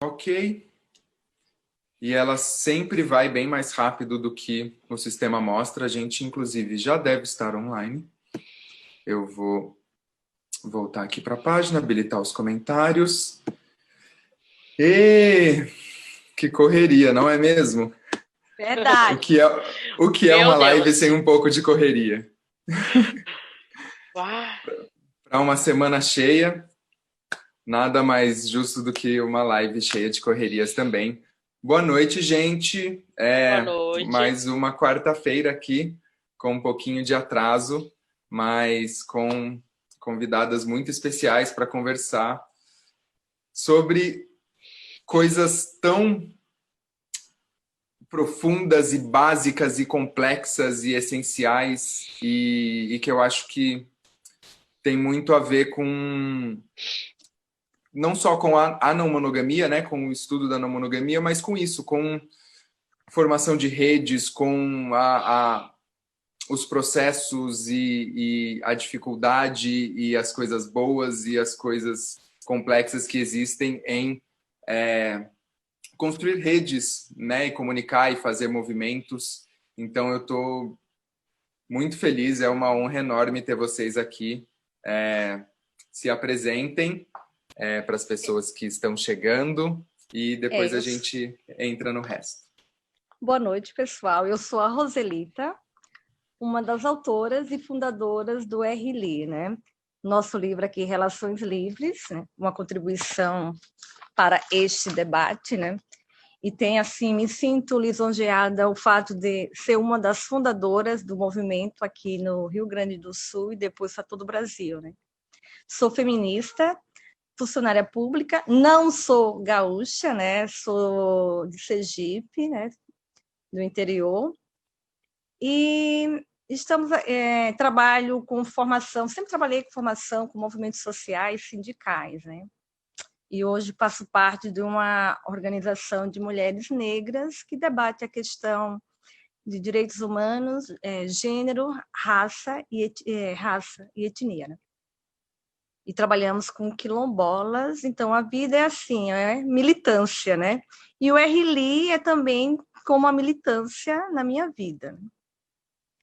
Ok. E ela sempre vai bem mais rápido do que o sistema mostra. A gente, inclusive, já deve estar online. Eu vou voltar aqui para a página, habilitar os comentários. E que correria, não é mesmo? O Verdade. que é, o que é Meu uma live Deus. sem um pouco de correria? Uau. Para uma semana cheia, nada mais justo do que uma live cheia de correrias também. Boa noite, gente. Boa noite. Mais uma quarta-feira aqui, com um pouquinho de atraso, mas com convidadas muito especiais para conversar sobre coisas tão profundas e básicas e complexas e essenciais e que eu acho que tem muito a ver com não só com a não monogamia, né, com o estudo da não monogamia, mas com isso, com formação de redes, com os processos e a dificuldade e as coisas boas e as coisas complexas que existem em construir redes, né, e comunicar e fazer movimentos. Então eu estou muito feliz, é uma honra enorme ter vocês aqui. Se apresentem para as pessoas que estão chegando e É, depois a eu... gente entra no resto. Boa noite, pessoal. Eu sou a Roselita, uma das autoras e fundadoras do RLI, né? Nosso livro aqui, Relações Livres, né? Uma contribuição para este debate, né? E tem, assim, me sinto lisonjeada o fato de ser uma das fundadoras do movimento aqui no Rio Grande do Sul e depois para todo o Brasil, né? Sou feminista, funcionária pública, não sou gaúcha, né? Sou de Sergipe, né? Do interior. E trabalho com formação, sempre trabalhei com formação com movimentos sociais, sindicais, né? E hoje faço parte de uma organização de mulheres negras que debate a questão de direitos humanos, gênero, raça e etnia, né? E trabalhamos com quilombolas, então a vida é assim, é militância, né? E o RLI é também como a militância na minha vida.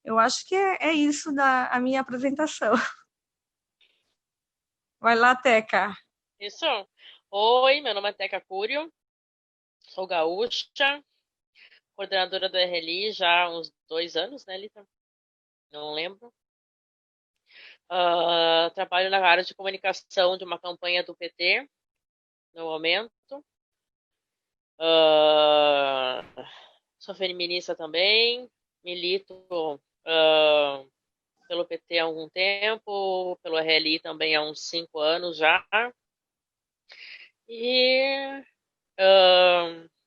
Eu acho que é isso a minha apresentação. Vai lá, Teca. Isso. Oi, meu nome é Teca Cúrio, sou gaúcha, coordenadora do RLI já há uns 2 anos, né, Lita? Não lembro. Trabalho na área de comunicação de uma campanha do PT, no momento. Ah, Sou feminista também, milito pelo PT há algum tempo, pelo RLI também há uns 5 anos já. E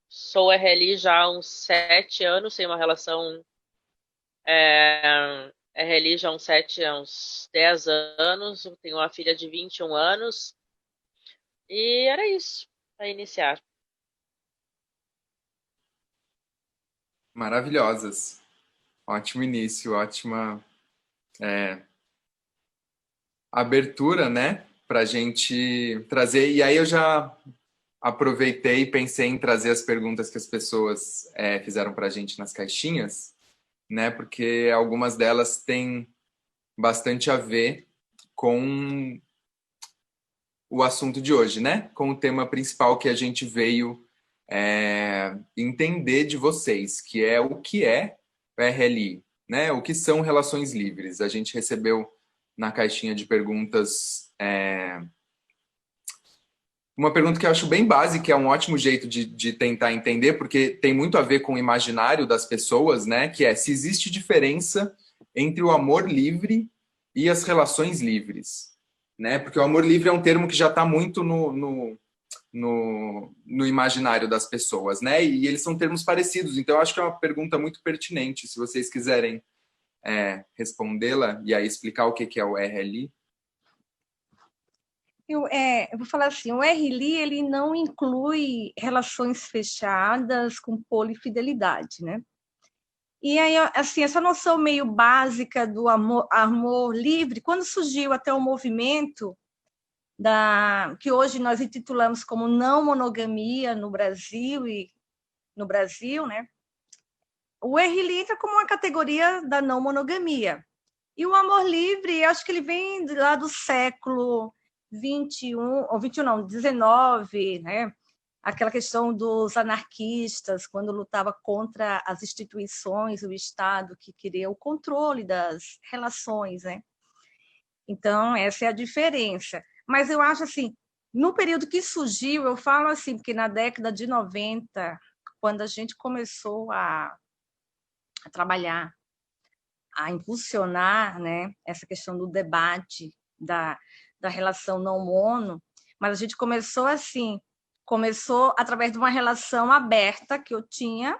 sou RLI já há uns 7 anos, tenho uma relação RLI já há uns 10 anos, tenho uma filha de 21 anos. E era isso, para iniciar. Maravilhosas. Ótimo início, ótima abertura, né? Para a gente trazer. E aí eu já aproveitei e pensei em trazer as perguntas que as pessoas fizeram para a gente nas caixinhas, né? Porque algumas delas têm bastante a ver com o assunto de hoje, né? Com o tema principal que a gente veio entender de vocês, que é o RLI, né? O que são relações livres. A gente recebeu na caixinha de perguntas uma pergunta que eu acho bem básica, é um ótimo jeito de tentar entender, porque tem muito a ver com o imaginário das pessoas, né? Que é se existe diferença entre o amor livre e as relações livres, né? Porque o amor livre é um termo que já está muito no imaginário das pessoas, né? E eles são termos parecidos, então eu acho que é uma pergunta muito pertinente. Se vocês quiserem respondê-la e aí explicar o que é o RLI. Eu vou falar assim, o RLI ele não inclui relações fechadas com polifidelidade, né? E aí, assim, essa noção meio básica do amor livre, quando surgiu até o movimento, que hoje nós intitulamos como não monogamia no Brasil, né? O R. entra como uma categoria da não monogamia. E o amor livre, eu acho que ele vem lá do século 21, ou 21 não, 19, né? Aquela questão dos anarquistas, quando lutava contra as instituições, o Estado, que queria o controle das relações, né? Então, essa é a diferença. Mas eu acho assim, no período que surgiu, eu falo assim, porque na década de 90, quando a gente começou a trabalhar, a impulsionar, né, essa questão do debate da relação não mono, mas a gente começou assim, começou através de uma relação aberta que eu tinha,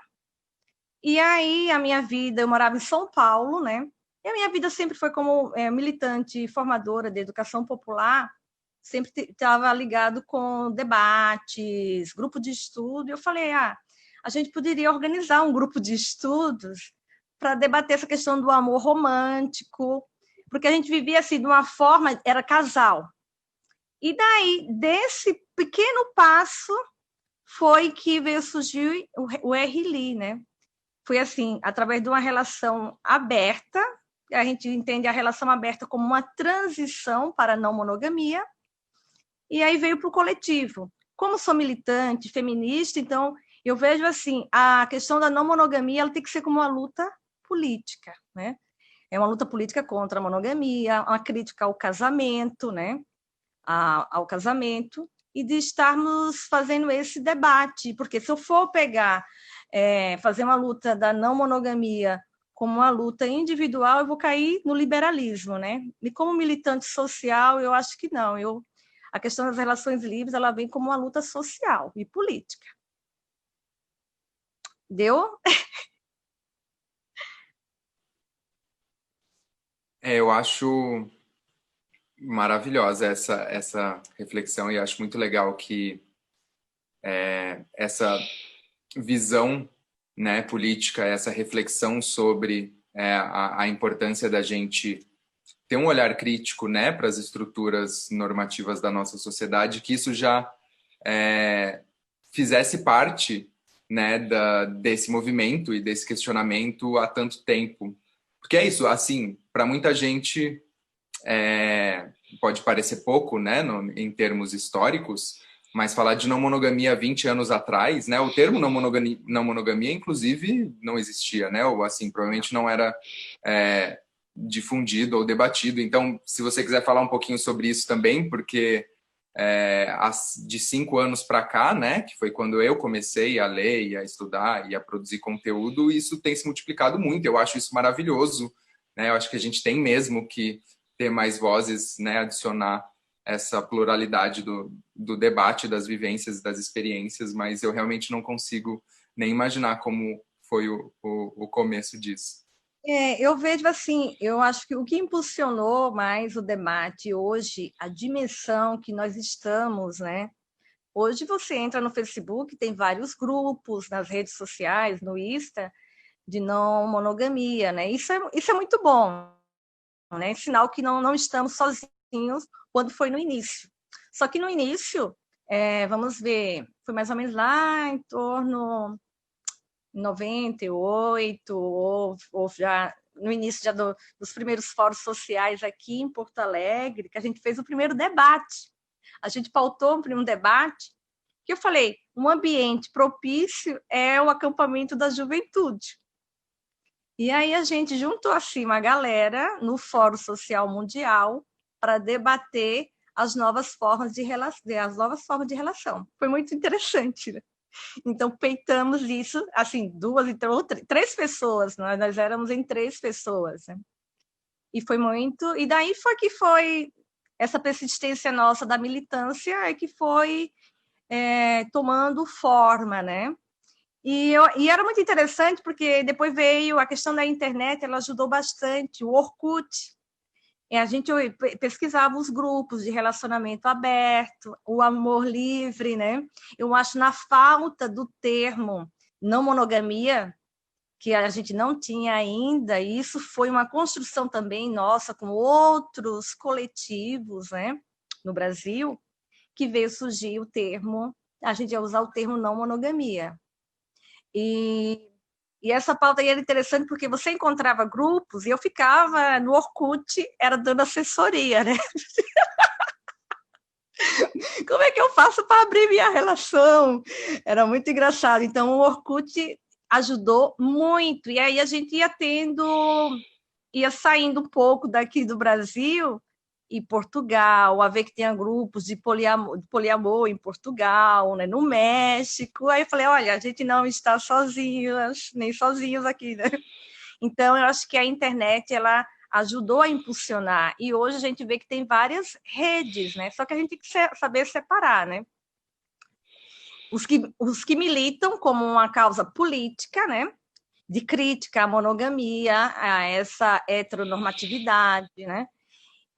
e aí a minha vida, eu morava em São Paulo, né, e a minha vida sempre foi como militante e formadora de educação popular, sempre estava ligado com debates, grupo de estudo, e eu falei, a gente poderia organizar um grupo de estudos para debater essa questão do amor romântico, porque a gente vivia assim, de uma forma, era casal. E daí, desse pequeno passo, foi que veio surgir o R. né? Foi assim, através de uma relação aberta, a gente entende a relação aberta como uma transição para a não monogamia, e aí veio para o coletivo. Como sou militante, feminista, então eu vejo assim, a questão da não monogamia ela tem que ser como uma luta política, né? É uma luta política contra a monogamia, uma crítica ao casamento, né? Ao casamento, e de estarmos fazendo esse debate, porque se eu for pegar, fazer uma luta da não monogamia como uma luta individual, eu vou cair no liberalismo, né? E como militante social, eu acho que não. A questão das relações livres, ela vem como uma luta social e política. Deu? Eu acho maravilhosa essa reflexão e acho muito legal que essa visão, né, política, essa reflexão sobre a importância da gente ter um olhar crítico, né, para as estruturas normativas da nossa sociedade, que isso já fizesse parte, né, desse movimento e desse questionamento há tanto tempo. Porque é isso, assim, para muita gente pode parecer pouco, né, em termos históricos, mas falar de não monogamia 20 anos atrás, né, o termo não monogamia, inclusive, não existia, né, ou assim, provavelmente não era difundido ou debatido. Então, se você quiser falar um pouquinho sobre isso também, porque de 5 anos para cá, né, que foi quando eu comecei a ler e a estudar e a produzir conteúdo, isso tem se multiplicado muito. Eu acho isso maravilhoso, né? Eu acho que a gente tem mesmo que ter mais vozes, né, adicionar essa pluralidade do debate, das vivências, das experiências, mas eu realmente não consigo nem imaginar como foi o começo disso. Eu vejo assim, eu acho que o que impulsionou mais o debate hoje, a dimensão que nós estamos, né? Hoje você entra no Facebook, tem vários grupos nas redes sociais, no Insta, de não monogamia, né? Isso é muito bom, né? Sinal que não estamos sozinhos quando foi no início. Só que no início, vamos ver, foi mais ou menos lá em torno 98, ou já no início já dos primeiros fóruns sociais aqui em Porto Alegre, que a gente fez o primeiro debate. A gente pautou um debate, que eu falei, um ambiente propício é o acampamento da juventude. E aí a gente juntou assim uma galera no Fórum Social Mundial para debater as novas formas de relação. Foi muito interessante, né? Então, peitamos isso, assim, 3 pessoas, nós éramos em 3 pessoas, né? E foi muito... E daí foi essa persistência nossa da militância é que foi tomando forma, né? E era muito interessante, porque depois veio a questão da internet, ela ajudou bastante, o Orkut. A gente pesquisava os grupos de relacionamento aberto, o amor livre, né? Eu acho na falta do termo não monogamia, que a gente não tinha ainda, e isso foi uma construção também nossa com outros coletivos, né? no Brasil, que veio surgir o termo, a gente ia usar o termo não monogamia. E essa pauta aí era interessante porque você encontrava grupos e eu ficava no Orkut, era dando assessoria, né? Como é que eu faço para abrir minha relação? Era muito engraçado. Então, o Orkut ajudou muito. E aí a gente ia saindo um pouco daqui do Brasil e Portugal, a ver que tinha grupos de poliamor em Portugal, né, no México. Aí eu falei, olha, a gente não está sozinhas, nem sozinhos aqui, né? Então, eu acho que a internet, ela ajudou a impulsionar. E hoje a gente vê que tem várias redes, né? Só que a gente tem que saber separar, né? Os que militam como uma causa política, né? De crítica à monogamia, a essa heteronormatividade, né?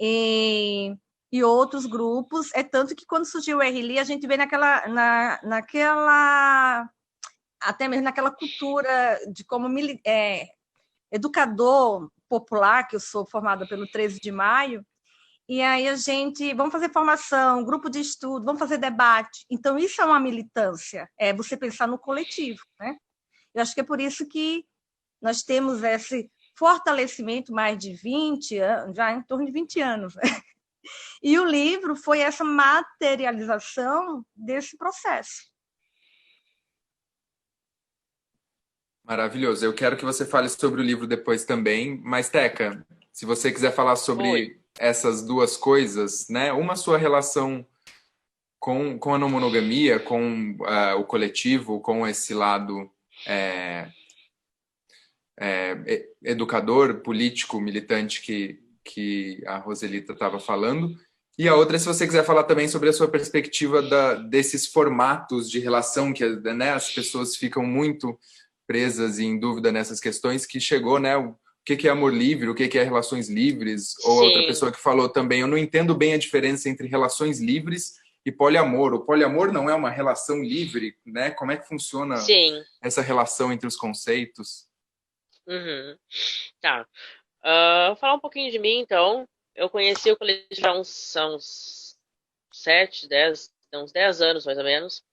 E outros grupos, é tanto que quando surgiu o RLI, a gente vê naquela até mesmo naquela cultura de como educador popular, que eu sou formada pelo 13 de maio, e aí vamos fazer formação, grupo de estudo, vamos fazer debate. Então, isso é uma militância, é você pensar no coletivo, né? Eu acho que é por isso que nós temos esse fortalecimento mais de 20 anos, já em torno de 20 anos. Né? E o livro foi essa materialização desse processo. Maravilhoso. Eu quero que você fale sobre o livro depois também, mas Teca, se você quiser falar sobre essas duas coisas, né? Uma sua relação com a não monogamia, com o coletivo, com esse lado educador, político, militante que a Roselita estava falando. E a outra, se você quiser falar também sobre a sua perspectiva desses formatos de relação, que né, as pessoas ficam muito presas e em dúvida nessas questões, que chegou, né? O que é amor livre, o que é relações livres, ou Sim. outra pessoa que falou também, eu não entendo bem a diferença entre relações livres e poliamor. O poliamor não é uma relação livre, né? Como é que funciona essa relação entre os conceitos? Uhum. Tá. Falar um pouquinho de mim, então. Eu conheci o coletivo há uns 7, 10, uns 10 anos, mais ou menos.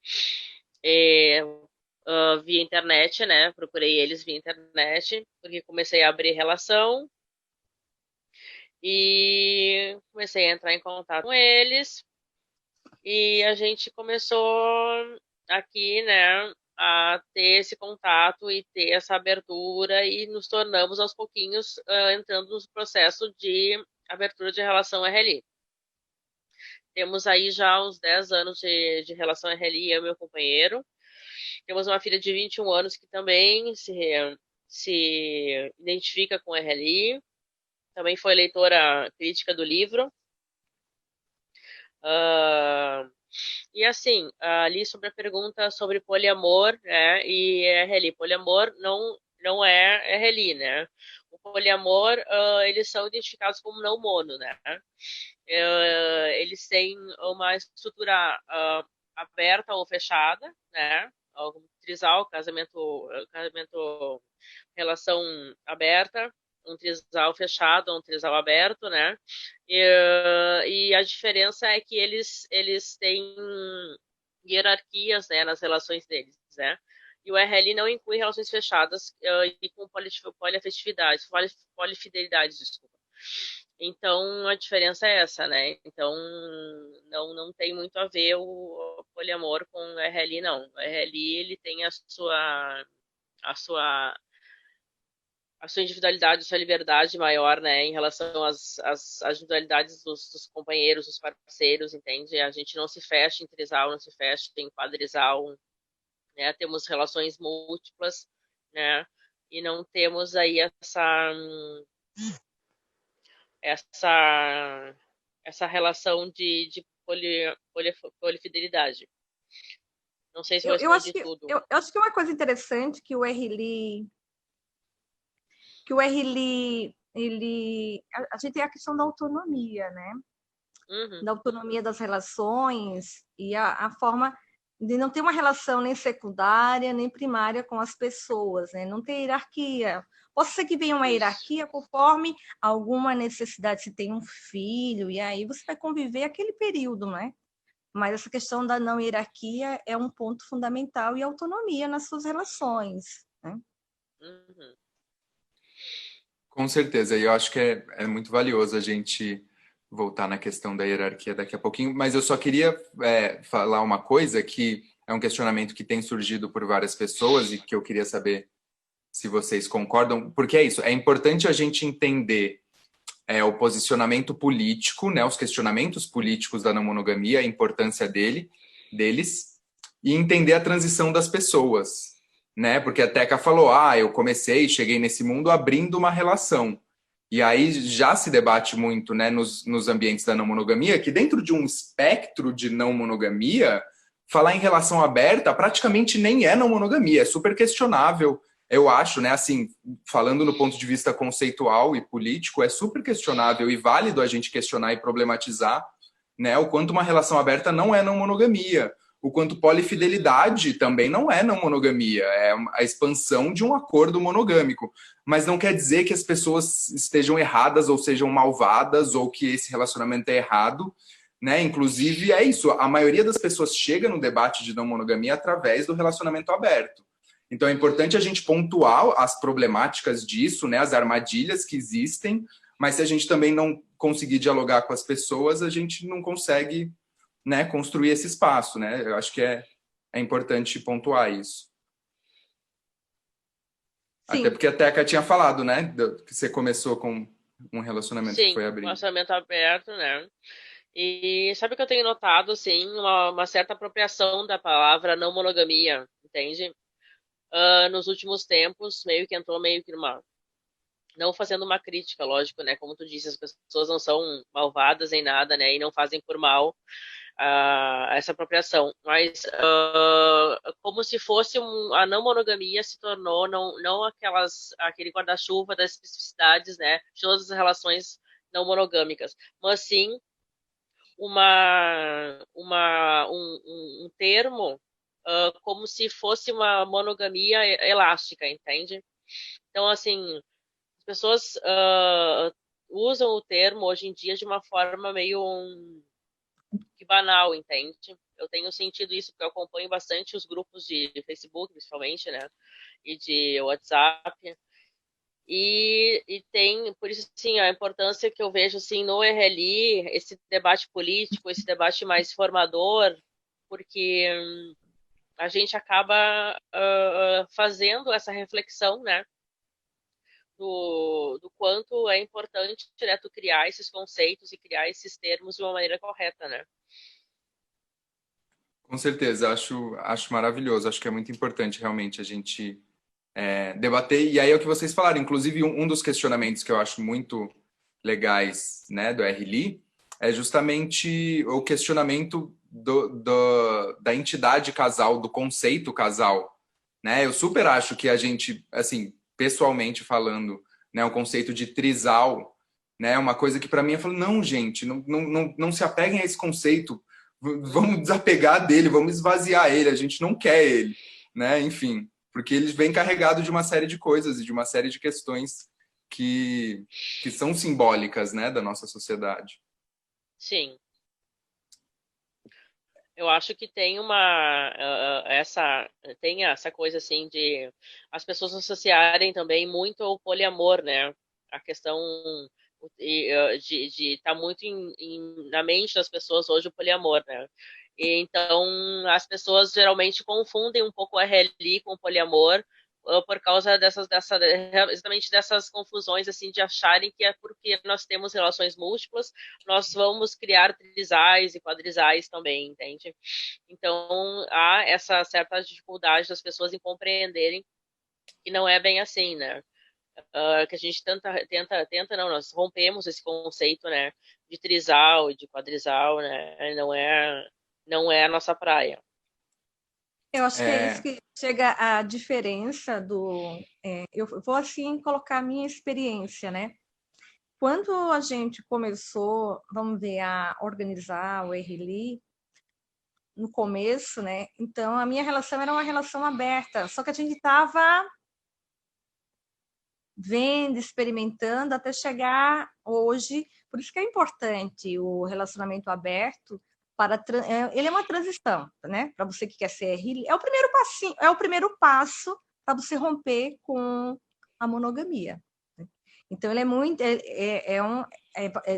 Via internet, né? Procurei eles via internet, porque comecei a abrir relação e comecei a entrar em contato com eles. E a gente começou aqui, né, a ter esse contato e ter essa abertura e nos tornamos aos pouquinhos entrando no processo de abertura de relação RLI. Temos aí já uns 10 anos de relação RLI, eu e meu companheiro. Temos uma filha de 21 anos que também se identifica com RLI. Também foi leitora crítica do livro. E assim, ali sobre a pergunta sobre poliamor, né, e RLI. Poliamor não é RLI, né? O poliamor, eles são identificados como não mono, né? Eles têm uma estrutura aberta ou fechada, né? Como trisal, casamento, relação aberta, um trisal fechado, um trisal aberto, né? E a diferença é que eles têm hierarquias, né, nas relações deles, né? E o RL não inclui relações fechadas e com polifidelidade, desculpa. Então, a diferença é essa, né? Então, não tem muito a ver o poliamor com o RL, não. O RL, ele tem a sua individualidade, a sua liberdade maior, né, em relação às individualidades dos companheiros, dos parceiros, entende? A gente não se fecha em trisal, não se fecha em quadrisal, né? Temos relações múltiplas, né? E não temos aí essa relação de polifidelidade. Não sei se eu respondi tudo. Eu acho que uma coisa interessante que o RLI, a gente tem a questão da autonomia, né? Uhum. Da autonomia das relações e a forma de não ter uma relação nem secundária nem primária com as pessoas, né? Não ter hierarquia. Possa ser que venha uma hierarquia conforme alguma necessidade, se tem um filho, e aí você vai conviver aquele período, não é? Mas essa questão da não hierarquia é um ponto fundamental e autonomia nas suas relações, né? Uhum. Com certeza, e eu acho que é muito valioso a gente voltar na questão da hierarquia daqui a pouquinho, mas eu só queria falar uma coisa que é um questionamento que tem surgido por várias pessoas e que eu queria saber se vocês concordam, porque é isso, é importante a gente entender o posicionamento político, né, os questionamentos políticos da não monogamia, a importância deles, e entender a transição das pessoas, né? Porque a Teca falou, eu comecei, cheguei nesse mundo abrindo uma relação. E aí já se debate muito, né, nos ambientes da não monogamia, que dentro de um espectro de não monogamia, falar em relação aberta praticamente nem é não monogamia, é super questionável. Eu acho, né, assim, falando no ponto de vista conceitual e político, é super questionável e válido a gente questionar e problematizar, né, o quanto uma relação aberta não é não monogamia, o quanto polifidelidade também não é não monogamia, é a expansão de um acordo monogâmico. Mas não quer dizer que as pessoas estejam erradas ou sejam malvadas ou que esse relacionamento é errado, né? Inclusive, é isso, a maioria das pessoas chega no debate de não monogamia através do relacionamento aberto. Então é importante a gente pontuar as problemáticas disso, né, as armadilhas que existem, mas se a gente também não conseguir dialogar com as pessoas, a gente não consegue, né, construir esse espaço, né? Eu acho que é importante pontuar isso. Sim. Até porque a Teca tinha falado, né, que você começou com um relacionamento que Sim, foi abrindo. relacionamento aberto, né? E sabe o que eu tenho notado, assim, uma certa apropriação da palavra não monogamia, entende? Nos últimos tempos, meio que entrou meio que numa... Não fazendo uma crítica, lógico, né? Como tu disse, as pessoas não são malvadas em nada, né? E não fazem por mal essa apropriação. Mas como se fosse a não monogamia se tornou não aquele guarda-chuva das especificidades, né? De todas as relações não monogâmicas, mas sim um termo como se fosse uma monogamia elástica, entende? Então, assim, as pessoas usam o termo hoje em dia de uma forma meio que banal, entende? Eu tenho sentido isso porque eu acompanho bastante os grupos de Facebook, principalmente, né? E de WhatsApp. E tem, por isso, sim, a importância que eu vejo, assim, no RLI, esse debate político, esse debate mais formador, porque a gente acaba fazendo essa reflexão, né, do quanto é importante, né, tu criar esses conceitos e criar esses termos de uma maneira correta, né? Com certeza, acho maravilhoso, acho que é muito importante realmente a gente debater, e aí é o que vocês falaram, inclusive um dos questionamentos que eu acho muito legais, né, do RLI, é justamente o questionamento da entidade casal, do conceito casal, né? Eu super acho que a gente, assim, pessoalmente falando, né, o conceito de trisal, né, é uma coisa que para mim eu falo, não, gente, não se apeguem a esse conceito, vamos desapegar dele, vamos esvaziar ele, a gente não quer ele, né? Enfim, porque ele vem carregado de uma série de coisas e de uma série de questões que são simbólicas, né, da nossa sociedade. Sim. Eu acho que tem essa coisa assim de as pessoas associarem também muito ao poliamor, né? A questão de estar muito na mente das pessoas hoje o poliamor, né? E, então as pessoas geralmente confundem um pouco o RLI com o poliamor por causa exatamente dessas confusões assim de acharem que é porque nós temos relações múltiplas nós vamos criar trisais e quadrisais também, entende? Então, há essa certa dificuldade das pessoas em compreenderem que não é bem assim, né? Que a gente tenta, não, nós rompemos esse conceito, né? De trisal e de quadrisal, né? Não é a nossa praia. Eu acho que é isso que chega a diferença eu vou, assim, colocar a minha experiência, né? Quando a gente começou, vamos ver, a organizar o RLI, no começo, né? Então, a minha relação era uma relação aberta, só que a gente estava vendo, experimentando, até chegar hoje. Por isso que é importante o relacionamento aberto, ele é uma transição, né? Para você que quer ser RL, é o primeiro passinho, é o primeiro passo para você romper com a monogamia. Então, ele é muito,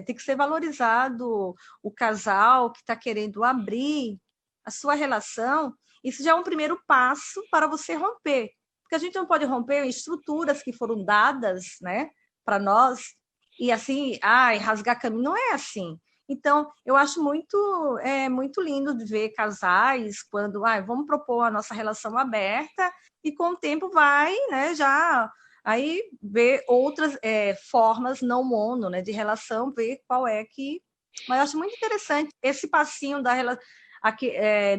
tem que ser valorizado o casal que está querendo abrir a sua relação. Isso já é um primeiro passo para você romper, porque a gente não pode romper estruturas que foram dadas, né, para nós e assim, rasgar caminho, não é assim. Então, eu acho muito lindo de ver casais quando, vamos propor a nossa relação aberta e com o tempo vai, né, já aí ver outras formas não mono, né, de relação, ver qual é que... Mas eu acho muito interessante esse passinho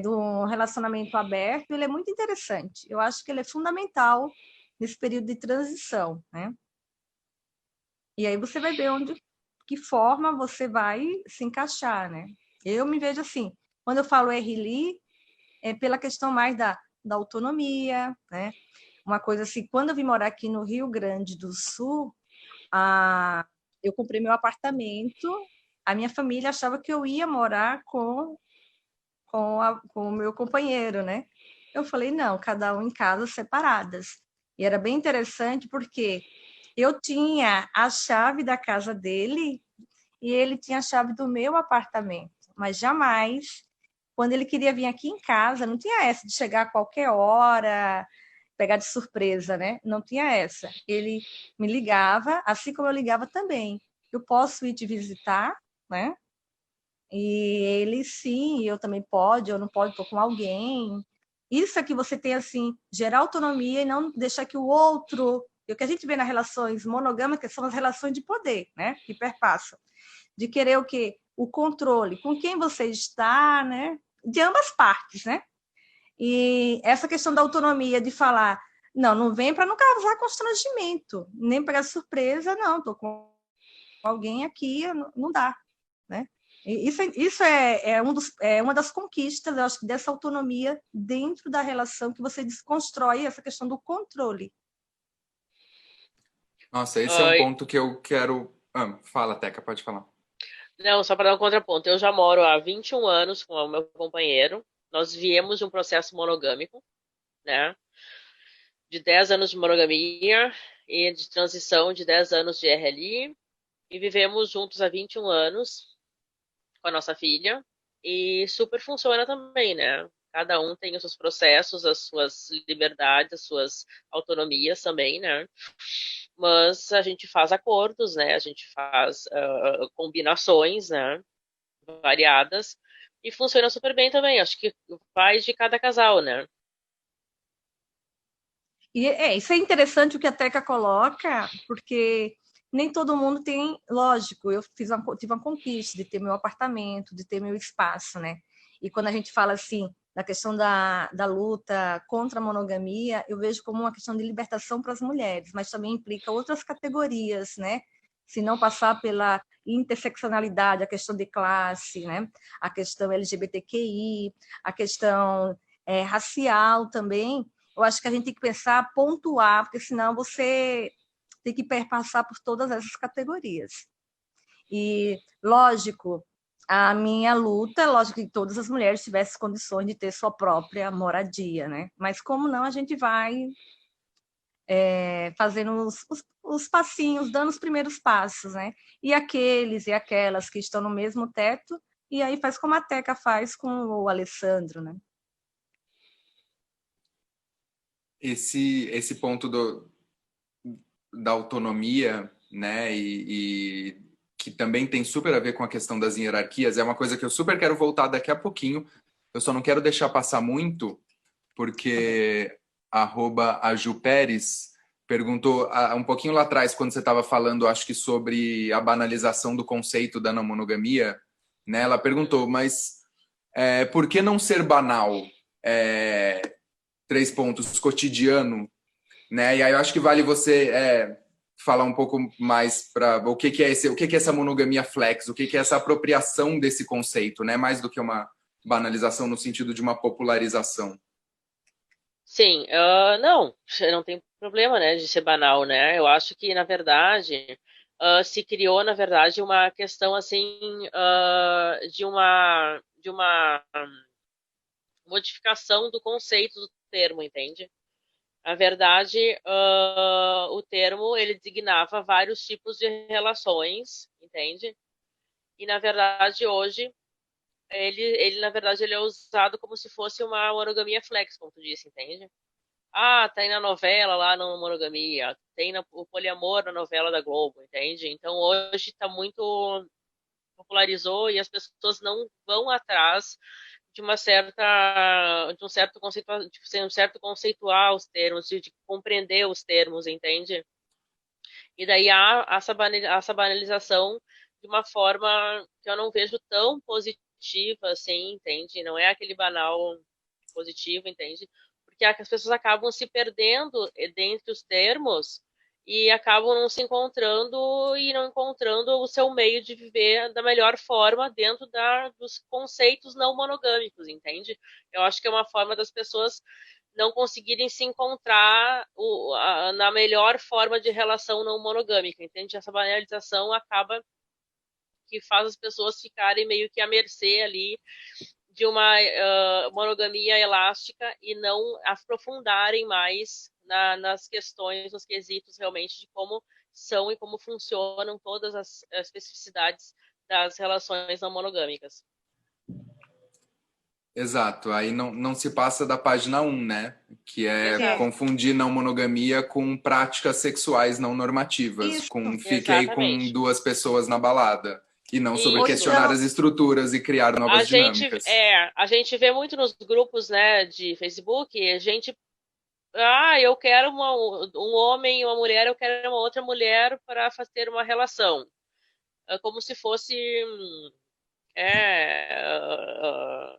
do relacionamento aberto, ele é muito interessante. Eu acho que ele é fundamental nesse período de transição, né? E aí você vai ver que forma você vai se encaixar, né? Eu me vejo assim, quando eu falo RLI, é pela questão mais da autonomia, né? Uma coisa assim, quando eu vim morar aqui no Rio Grande do Sul, eu comprei meu apartamento, a minha família achava que eu ia morar com o meu companheiro, né? Eu falei, não, cada um em casas separadas. E era bem interessante porque eu tinha a chave da casa dele e ele tinha a chave do meu apartamento, mas jamais, quando ele queria vir aqui em casa, não tinha essa de chegar a qualquer hora, pegar de surpresa, né? Não tinha essa. Ele me ligava, assim como eu ligava também. Eu posso ir te visitar, né? E ele, sim, eu também pode, eu não pode, estou com alguém. Isso é que você tem, assim, gerar autonomia e não deixar que o outro... O que a gente vê nas relações monogâmicas são as relações de poder, né? Que perpassam. De querer o quê? O controle. Com quem você está, né? De ambas partes, né? E essa questão da autonomia, de falar, não vem para não causar constrangimento, nem pegar surpresa, não, estou com alguém aqui, não dá, né? Isso é uma das conquistas, eu acho, dessa autonomia dentro da relação, que você desconstrói essa questão do controle. Nossa, esse é um ponto que eu quero... fala, Teca, pode falar. Não, só para dar um contraponto. Eu já moro há 21 anos com o meu companheiro. Nós viemos de um processo monogâmico, né? De 10 anos de monogamia e de transição de 10 anos de RLI. E vivemos juntos há 21 anos com a nossa filha. E super funciona também, né? Cada um tem os seus processos, as suas liberdades, as suas autonomias também, né? Mas a gente faz acordos, né? A gente faz combinações, né? Variadas. E funciona super bem também. Acho que vai de cada casal, né? E isso é interessante o que a Teca coloca, porque nem todo mundo tem, lógico, eu tive uma conquista de ter meu apartamento, de ter meu espaço, né? E quando a gente fala assim, da questão da luta contra a monogamia, eu vejo como uma questão de libertação para as mulheres, mas também implica outras categorias, né? Se não passar pela interseccionalidade, a questão de classe, né? A questão LGBTQI, a questão racial também, eu acho que a gente tem que pensar, pontuar, porque senão você tem que perpassar por todas essas categorias. E, lógico, a minha luta, lógico que todas as mulheres tivessem condições de ter sua própria moradia, né? Mas como não, a gente vai fazendo os passinhos, dando os primeiros passos, né? E aqueles e aquelas que estão no mesmo teto, e aí faz como a Teca faz com o Alessandro, né? Esse ponto da autonomia, né, e que também tem super a ver com a questão das hierarquias, é uma coisa que eu super quero voltar daqui a pouquinho. Eu só não quero deixar passar muito, porque a Ju Pérez perguntou um pouquinho lá atrás, quando você estava falando, acho que sobre a banalização do conceito da não monogamia, né? Ela perguntou, mas por que não ser banal? 3 pontos, cotidiano, né? E aí eu acho que vale você falar um pouco mais para o que é essa monogamia flex, o que é essa apropriação desse conceito, né? Mais do que uma banalização no sentido de uma popularização. Sim, não tem problema, né, de ser banal, né? Eu acho que, na verdade, se criou, na verdade, uma questão, assim, de uma modificação do conceito do termo, entende? Na verdade, o termo, ele designava vários tipos de relações, entende? E, na verdade, hoje, na verdade, ele é usado como se fosse uma monogamia flex, como tu disse, entende? Ah, tem na novela lá na monogamia, tem o poliamor na novela da Globo, entende? Então hoje está muito popularizou e as pessoas não vão atrás de um certo conceituar os termos, de compreender os termos, entende? E daí há essa banalização de uma forma que eu não vejo tão positiva assim, entende? Não é aquele banal positivo, entende? Porque as pessoas acabam se perdendo dentre os termos e acabam não se encontrando e não encontrando o seu meio de viver da melhor forma dentro dos conceitos não monogâmicos, entende? Eu acho que é uma forma das pessoas não conseguirem se encontrar na melhor forma de relação não monogâmica, entende? Essa banalização acaba que faz as pessoas ficarem meio que à mercê ali de uma monogamia elástica e não aprofundarem mais nas questões, nos quesitos realmente de como são e como funcionam todas as especificidades das relações não monogâmicas. Exato, aí não se passa da página um, né? Que é Exato. confundir não monogamia com práticas sexuais não normativas, Isso. com fiquei com Exatamente. duas pessoas na balada, e não sobre Ou Isso. questionar então, as estruturas e criar novas dinâmicas. A gente vê muito nos grupos, né, de Facebook, a gente, eu quero um homem e uma mulher, eu quero uma outra mulher para ter uma relação. É como se fosse é,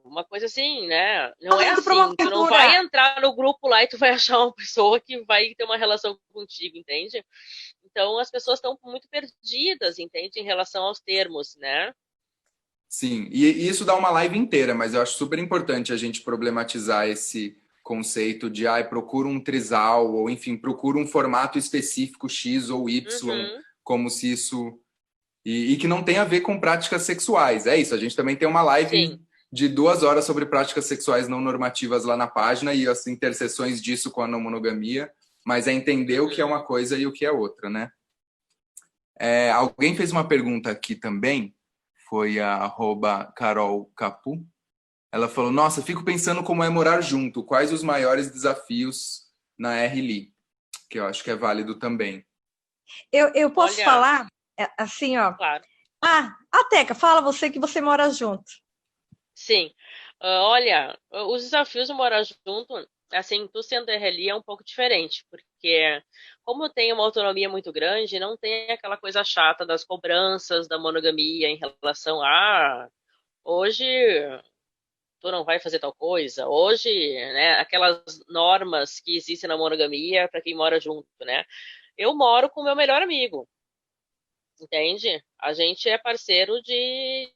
uma coisa assim, né? Não é falando para uma assim. Tu não vai abertura. entrar no grupo lá e tu vai achar uma pessoa que vai ter uma relação contigo, entende? Então as pessoas estão muito perdidas, entende? Em relação aos termos, né? Sim, e isso dá uma live inteira, mas eu acho super importante a gente problematizar esse conceito de, procura um trisal, ou enfim, procura um formato específico X ou Y, Uhum, como se isso. E que não tem a ver com práticas sexuais. É isso, a gente também tem uma live sim. de 2 horas sobre práticas sexuais não normativas lá na página e as interseções disso com a não monogamia, mas é entender o que é Uhum. uma coisa e o que é outra, né? Alguém fez uma pergunta aqui também, foi a arroba Carol Capu. Ela falou: Nossa, fico pensando como é morar junto, quais os maiores desafios na RLI? Que eu acho que é válido também. Eu posso Olha, falar assim, ó. claro. A Teca, fala você que você mora junto. Sim. Olha, os desafios de morar junto, assim, tu sendo RLI é um pouco diferente, porque como tem uma autonomia muito grande, não tem aquela coisa chata das cobranças da monogamia em relação a hoje tu não vai fazer tal coisa, hoje, né, aquelas normas que existem na monogamia para quem mora junto, né? Eu moro com o meu melhor amigo, entende? A gente é parceiro de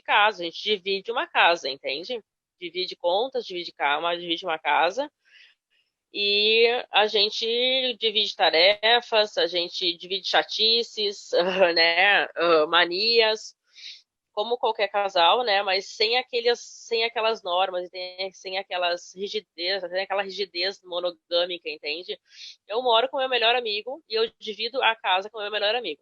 casa, a gente divide uma casa, entende? Divide contas, divide uma casa e a gente divide tarefas, a gente divide chatices, né, manias, como qualquer casal, né, mas sem aquelas normas, sem aquela rigidez monogâmica, entende? Eu moro com meu melhor amigo e eu divido a casa com meu melhor amigo.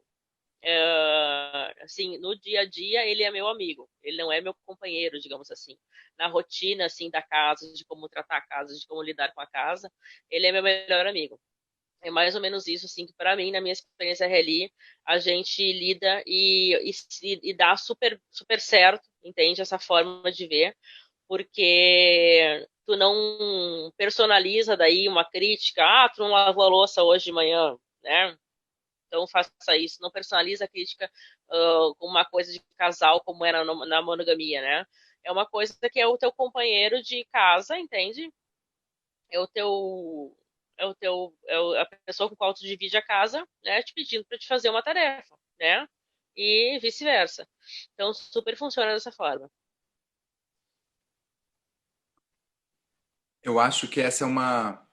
Assim, no dia a dia ele é meu amigo, ele não é meu companheiro, digamos assim. Na rotina, assim, da casa, de como tratar a casa, de como lidar com a casa, ele é meu melhor amigo. É mais ou menos isso, assim, que para mim, na minha experiência RLI, a gente lida e dá super, super certo, entende? Essa forma de ver, porque tu não personaliza daí uma crítica, tu não lavou a louça hoje de manhã, né? Então faça isso, não personaliza a crítica com uma coisa de casal como era na monogamia, né? É uma coisa que é o teu companheiro de casa, entende? É o teu a pessoa com a qual tu divide a casa, né, te pedindo para te fazer uma tarefa, né? E vice-versa. Então super funciona dessa forma. Eu acho que essa é uma.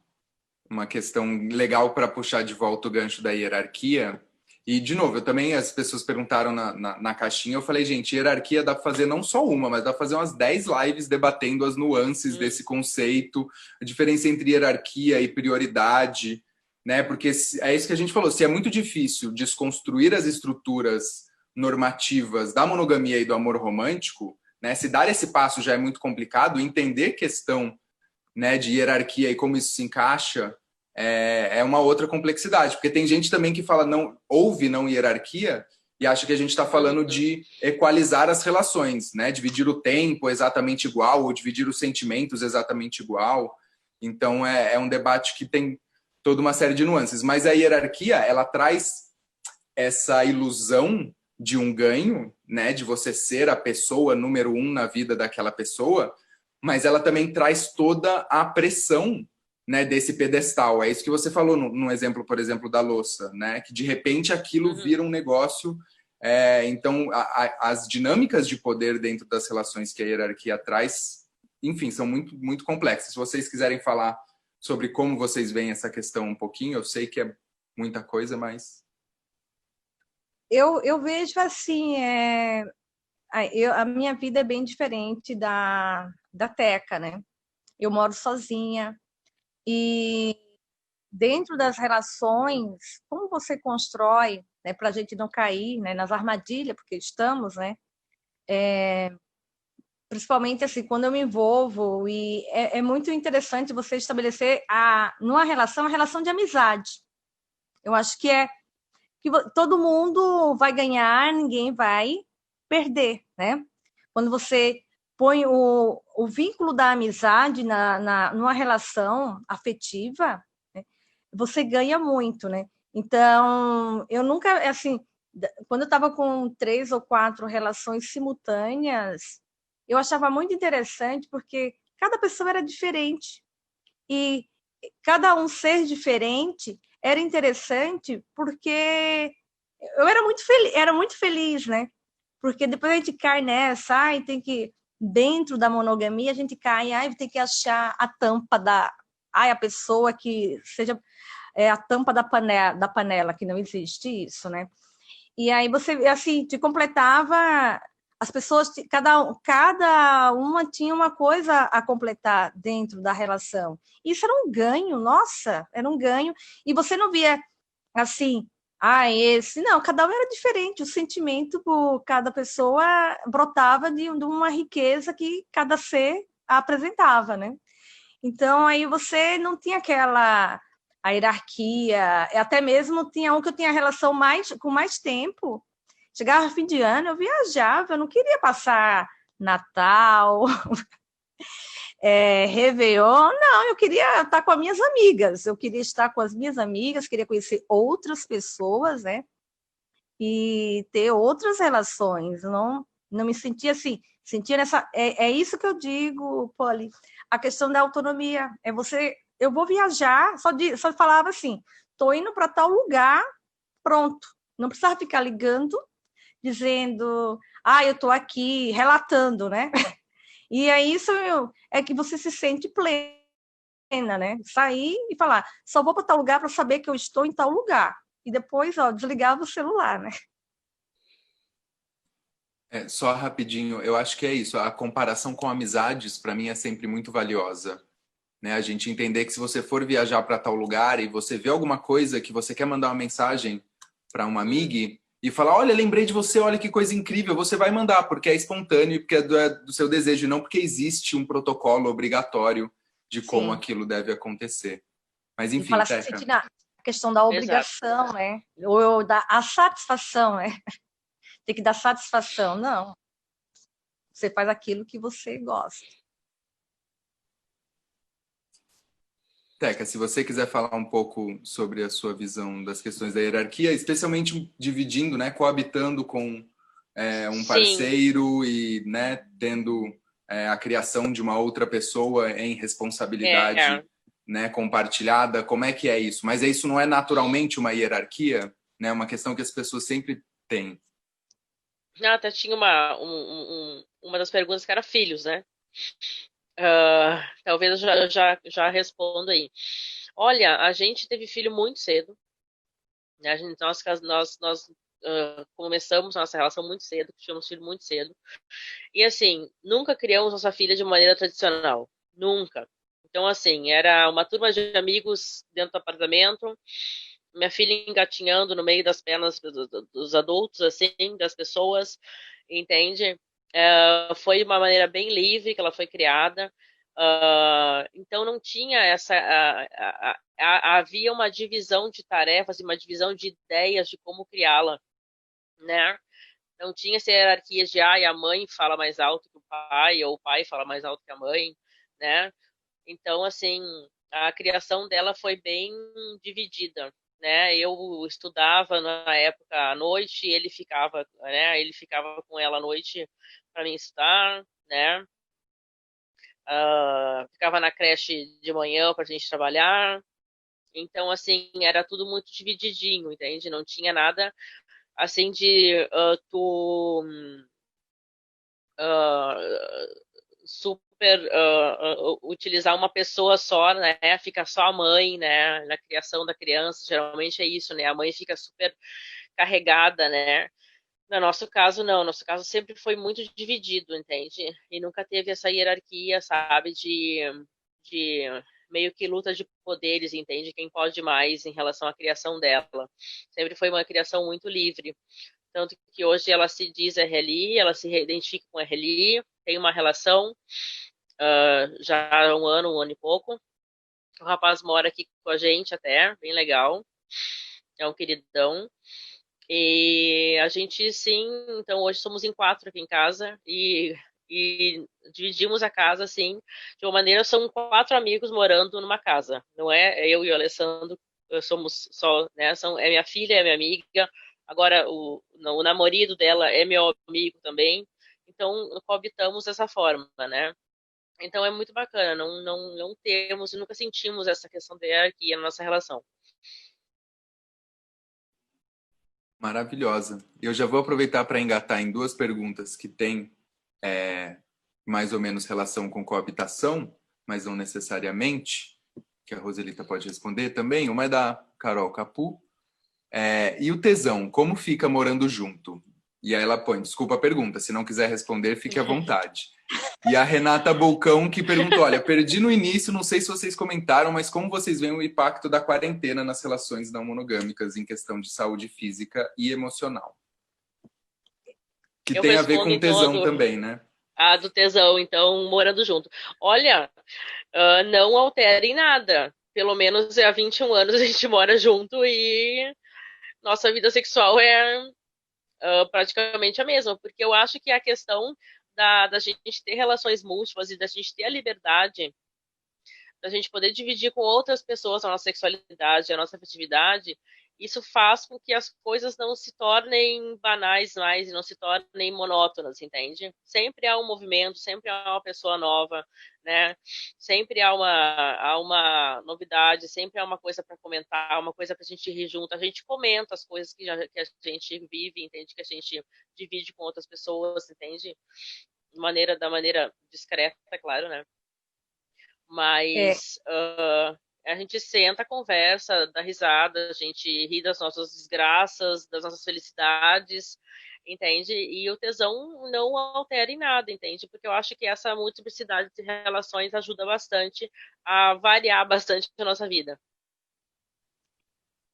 uma questão legal para puxar de volta o gancho da hierarquia. E, de novo, eu também, as pessoas perguntaram na caixinha, eu falei, gente, hierarquia dá para fazer não só uma, mas dá para fazer umas 10 lives debatendo as nuances desse conceito, a diferença entre hierarquia e prioridade, né? Porque é isso que a gente falou, se é muito difícil desconstruir as estruturas normativas da monogamia e do amor romântico, né? Se dar esse passo já é muito complicado, entender questão, né, de hierarquia e como isso se encaixa é uma outra complexidade, porque tem gente também que fala não houve não hierarquia e acha que a gente está falando de equalizar as relações, né, dividir o tempo exatamente igual ou dividir os sentimentos exatamente igual. Então é um debate que tem toda uma série de nuances, mas a hierarquia ela traz essa ilusão de um ganho, né, de você ser a pessoa número um na vida daquela pessoa, mas ela também traz toda a pressão, né, desse pedestal. É isso que você falou no exemplo, por exemplo, da louça, né, que de repente aquilo vira um negócio. Então, as dinâmicas de poder dentro das relações que a hierarquia traz, enfim, são muito, muito complexas. Se vocês quiserem falar sobre como vocês veem essa questão um pouquinho, eu sei que é muita coisa, mas... Eu vejo assim, a minha vida é bem diferente da Teca, né? Eu moro sozinha e dentro das relações, como você constrói, né, para a gente não cair, né, nas armadilhas, porque estamos, né? Principalmente assim, quando eu me envolvo, e é muito interessante você estabelecer numa relação, a relação de amizade. Eu acho que que todo mundo vai ganhar, ninguém vai perder, né? Quando você põe o vínculo da amizade numa relação afetiva, né? Você ganha muito, né? Então, eu nunca, assim, quando eu estava com 3 ou 4 relações simultâneas, eu achava muito interessante porque cada pessoa era diferente e cada um ser diferente era interessante porque eu era muito feliz, né? Porque depois a gente cai nessa, tem que dentro da monogamia a gente cai, tem que achar a tampa a pessoa que seja a tampa da panela, que não existe isso, né? E aí você, assim, te completava, as pessoas, cada uma tinha uma coisa a completar dentro da relação. Isso era um ganho, nossa, era um ganho. E você não via, assim, esse... Não, cada um era diferente, o sentimento por cada pessoa brotava de uma riqueza que cada ser apresentava, né? Então, aí você não tinha a hierarquia, até mesmo tinha um que eu tinha relação com mais tempo. Chegava fim de ano, eu viajava, eu não queria passar Natal, Réveillon, não, eu queria estar com as minhas amigas, eu queria estar com as minhas amigas, queria conhecer outras pessoas, né? E ter outras relações, não me sentia assim, sentia nessa... É isso que eu digo, Polly, a questão da autonomia, eu vou viajar, só falava assim, tô indo para tal lugar, pronto, não precisava ficar ligando, dizendo, eu tô aqui, relatando, né? E aí isso é que você se sente plena, né? Sair e falar, só vou para tal lugar para saber que eu estou em tal lugar. E depois, desligava o celular, né? Só rapidinho, eu acho que é isso. A comparação com amizades, para mim, é sempre muito valiosa. Né? A gente entender que se você for viajar para tal lugar e você vê alguma coisa que você quer mandar uma mensagem para uma amiga e falar, olha, lembrei de você, olha que coisa incrível, você vai mandar, porque é espontâneo, porque é do seu desejo, e não porque existe um protocolo obrigatório de como Sim. aquilo deve acontecer. Mas E enfim, falar Teca. assim, a questão da obrigação, Exato. né? Ou a satisfação, né? Tem que dar satisfação. Não. Você faz aquilo que você gosta. Teca, se você quiser falar um pouco sobre a sua visão das questões da hierarquia, especialmente dividindo, né, coabitando com um Sim. parceiro e, né, tendo a criação de uma outra pessoa em responsabilidade, É. né, compartilhada, como é que é isso? Mas isso não é naturalmente uma hierarquia, né? Uma questão que as pessoas sempre têm. Até tinha uma das perguntas que era filhos, né? Talvez eu já respondo aí. Olha, a gente teve filho muito cedo, né? Nós começamos nossa relação muito cedo, tivemos filho muito cedo. E assim, nunca criamos nossa filha de maneira tradicional. Nunca. Então, assim, era uma turma de amigos dentro do apartamento, minha filha engatinhando no meio das pernas dos adultos, assim, das pessoas, entende? Foi uma maneira bem livre que ela foi criada. Então não tinha essa. Havia uma divisão de tarefas e uma divisão de ideias de como criá-la, né? Não tinha essa hierarquia de a mãe fala mais alto que o pai, ou o pai fala mais alto que a mãe, né? Então, assim, a criação dela foi bem dividida, né? Eu estudava na época à noite, ele ficava, né? Ele ficava com ela à noite para mim estudar, né? Ficava na creche de manhã para a gente trabalhar. Então, assim, era tudo muito divididinho, entende? Não tinha nada assim de tu super utilizar uma pessoa só, né? Fica só a mãe, né? Na criação da criança, geralmente é isso, né? A mãe fica super carregada, né? No nosso caso, não. No nosso caso sempre foi muito dividido, entende? E nunca teve essa hierarquia, sabe? De meio que luta de poderes, entende? Quem pode mais em relação à criação dela. Sempre foi uma criação muito livre. Tanto que hoje ela se diz RLI, ela se identifica com RLI, tem uma relação já há um ano e pouco. O rapaz mora aqui com a gente até, bem legal. É um queridão. E a gente, sim, então hoje somos em 4 aqui em casa e dividimos a casa, assim, de uma maneira, são 4 amigos morando numa casa. Não é eu e o Alessandro, somos só, né, é minha filha, é minha amiga, agora o namorado dela é meu amigo também, então coabitamos dessa forma, né? Então é muito bacana, não temos e nunca sentimos essa questão de hierarquia na nossa relação. Maravilhosa. Eu já vou aproveitar para engatar em duas perguntas que têm mais ou menos relação com coabitação, mas não necessariamente, que a Roselita pode responder também. Uma é da Carol Capu. E o tesão, como fica morando junto? E aí ela põe, desculpa a pergunta, se não quiser responder, fique à vontade. E a Renata Bolcão que perguntou, olha, perdi no início, não sei se vocês comentaram, mas como vocês veem o impacto da quarentena nas relações não monogâmicas em questão de saúde física e emocional? Que Eu tem a ver respondo com então tesão também, né? a do tesão, então, morando junto. Olha, não altera em nada. Pelo menos há 21 anos a gente mora junto e nossa vida sexual é praticamente a mesma, porque eu acho que a questão da gente ter relações múltiplas e da gente ter a liberdade da gente poder dividir com outras pessoas a nossa sexualidade, a nossa afetividade, isso faz com que as coisas não se tornem banais mais e não se tornem monótonas, entende? Sempre há um movimento, sempre há uma pessoa nova, né? Sempre há uma novidade, sempre há uma coisa para comentar, uma coisa para a gente rir junto. A gente comenta as coisas que a gente vive, entende? Que a gente divide com outras pessoas, entende? Da maneira discreta, claro, né? É, Mas a gente senta, conversa, dá risada, a gente ri das nossas desgraças, das nossas felicidades, entende? E o tesão não altera em nada, entende? Porque eu acho que essa multiplicidade de relações ajuda bastante a variar bastante a nossa vida.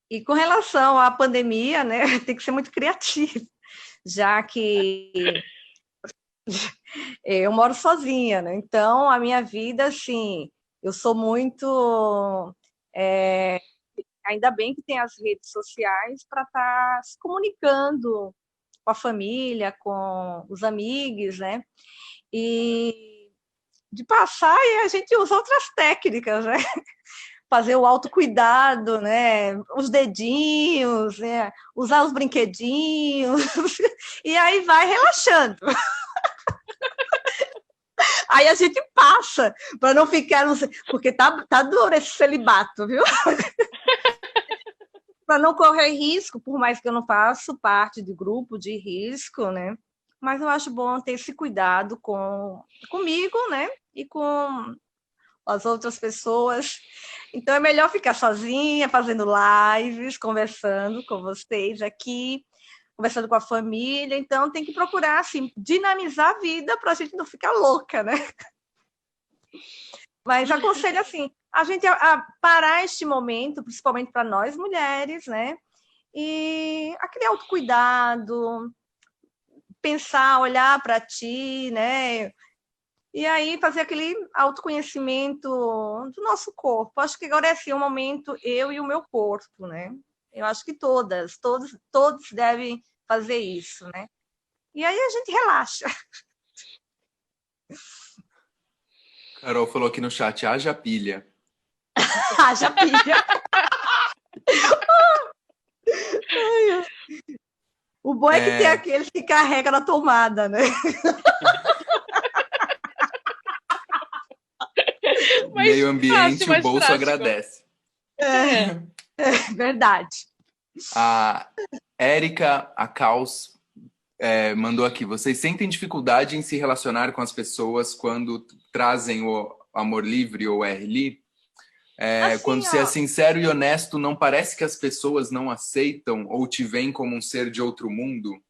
e com relação à pandemia, né, tem que ser muito criativo, já que eu moro sozinha, né? Então a minha vida, assim, eu sou muito. é, Ainda bem que tem as redes sociais para estar se comunicando com a família, com os amigos, né? E de passar, a gente usa outras técnicas, né? Fazer o autocuidado, né? Os dedinhos, né? Usar os brinquedinhos, e aí vai relaxando. Aí a gente passa, para não ficar, porque tá duro esse celibato, viu? Para não correr risco, por mais que eu não faça parte de grupo de risco, né? Mas eu acho bom ter esse cuidado comigo, né? E com as outras pessoas. Então é melhor ficar sozinha, fazendo lives, conversando com vocês aqui, conversando com a família. Então tem que procurar assim, dinamizar a vida para a gente não ficar louca, né? Mas aconselho assim, a gente a parar este momento, principalmente para nós mulheres, né? E aquele autocuidado, pensar, olhar para ti, né? E aí fazer aquele autoconhecimento do nosso corpo. Acho que agora é assim, um momento eu e o meu corpo, né? Eu acho que todos devem fazer isso, né? E aí a gente relaxa. Carol falou aqui no chat, haja pilha. Haja pilha. O bom é que tem aqueles que carregam na tomada, né? Meio ambiente, fácil, o bolso prático. agradece. É verdade. A Érica Acaus mandou aqui, vocês sentem dificuldade em se relacionar com as pessoas quando trazem o amor livre ou RLI? Assim, quando você é sincero e honesto, não parece que as pessoas não aceitam ou te veem como um ser de outro mundo?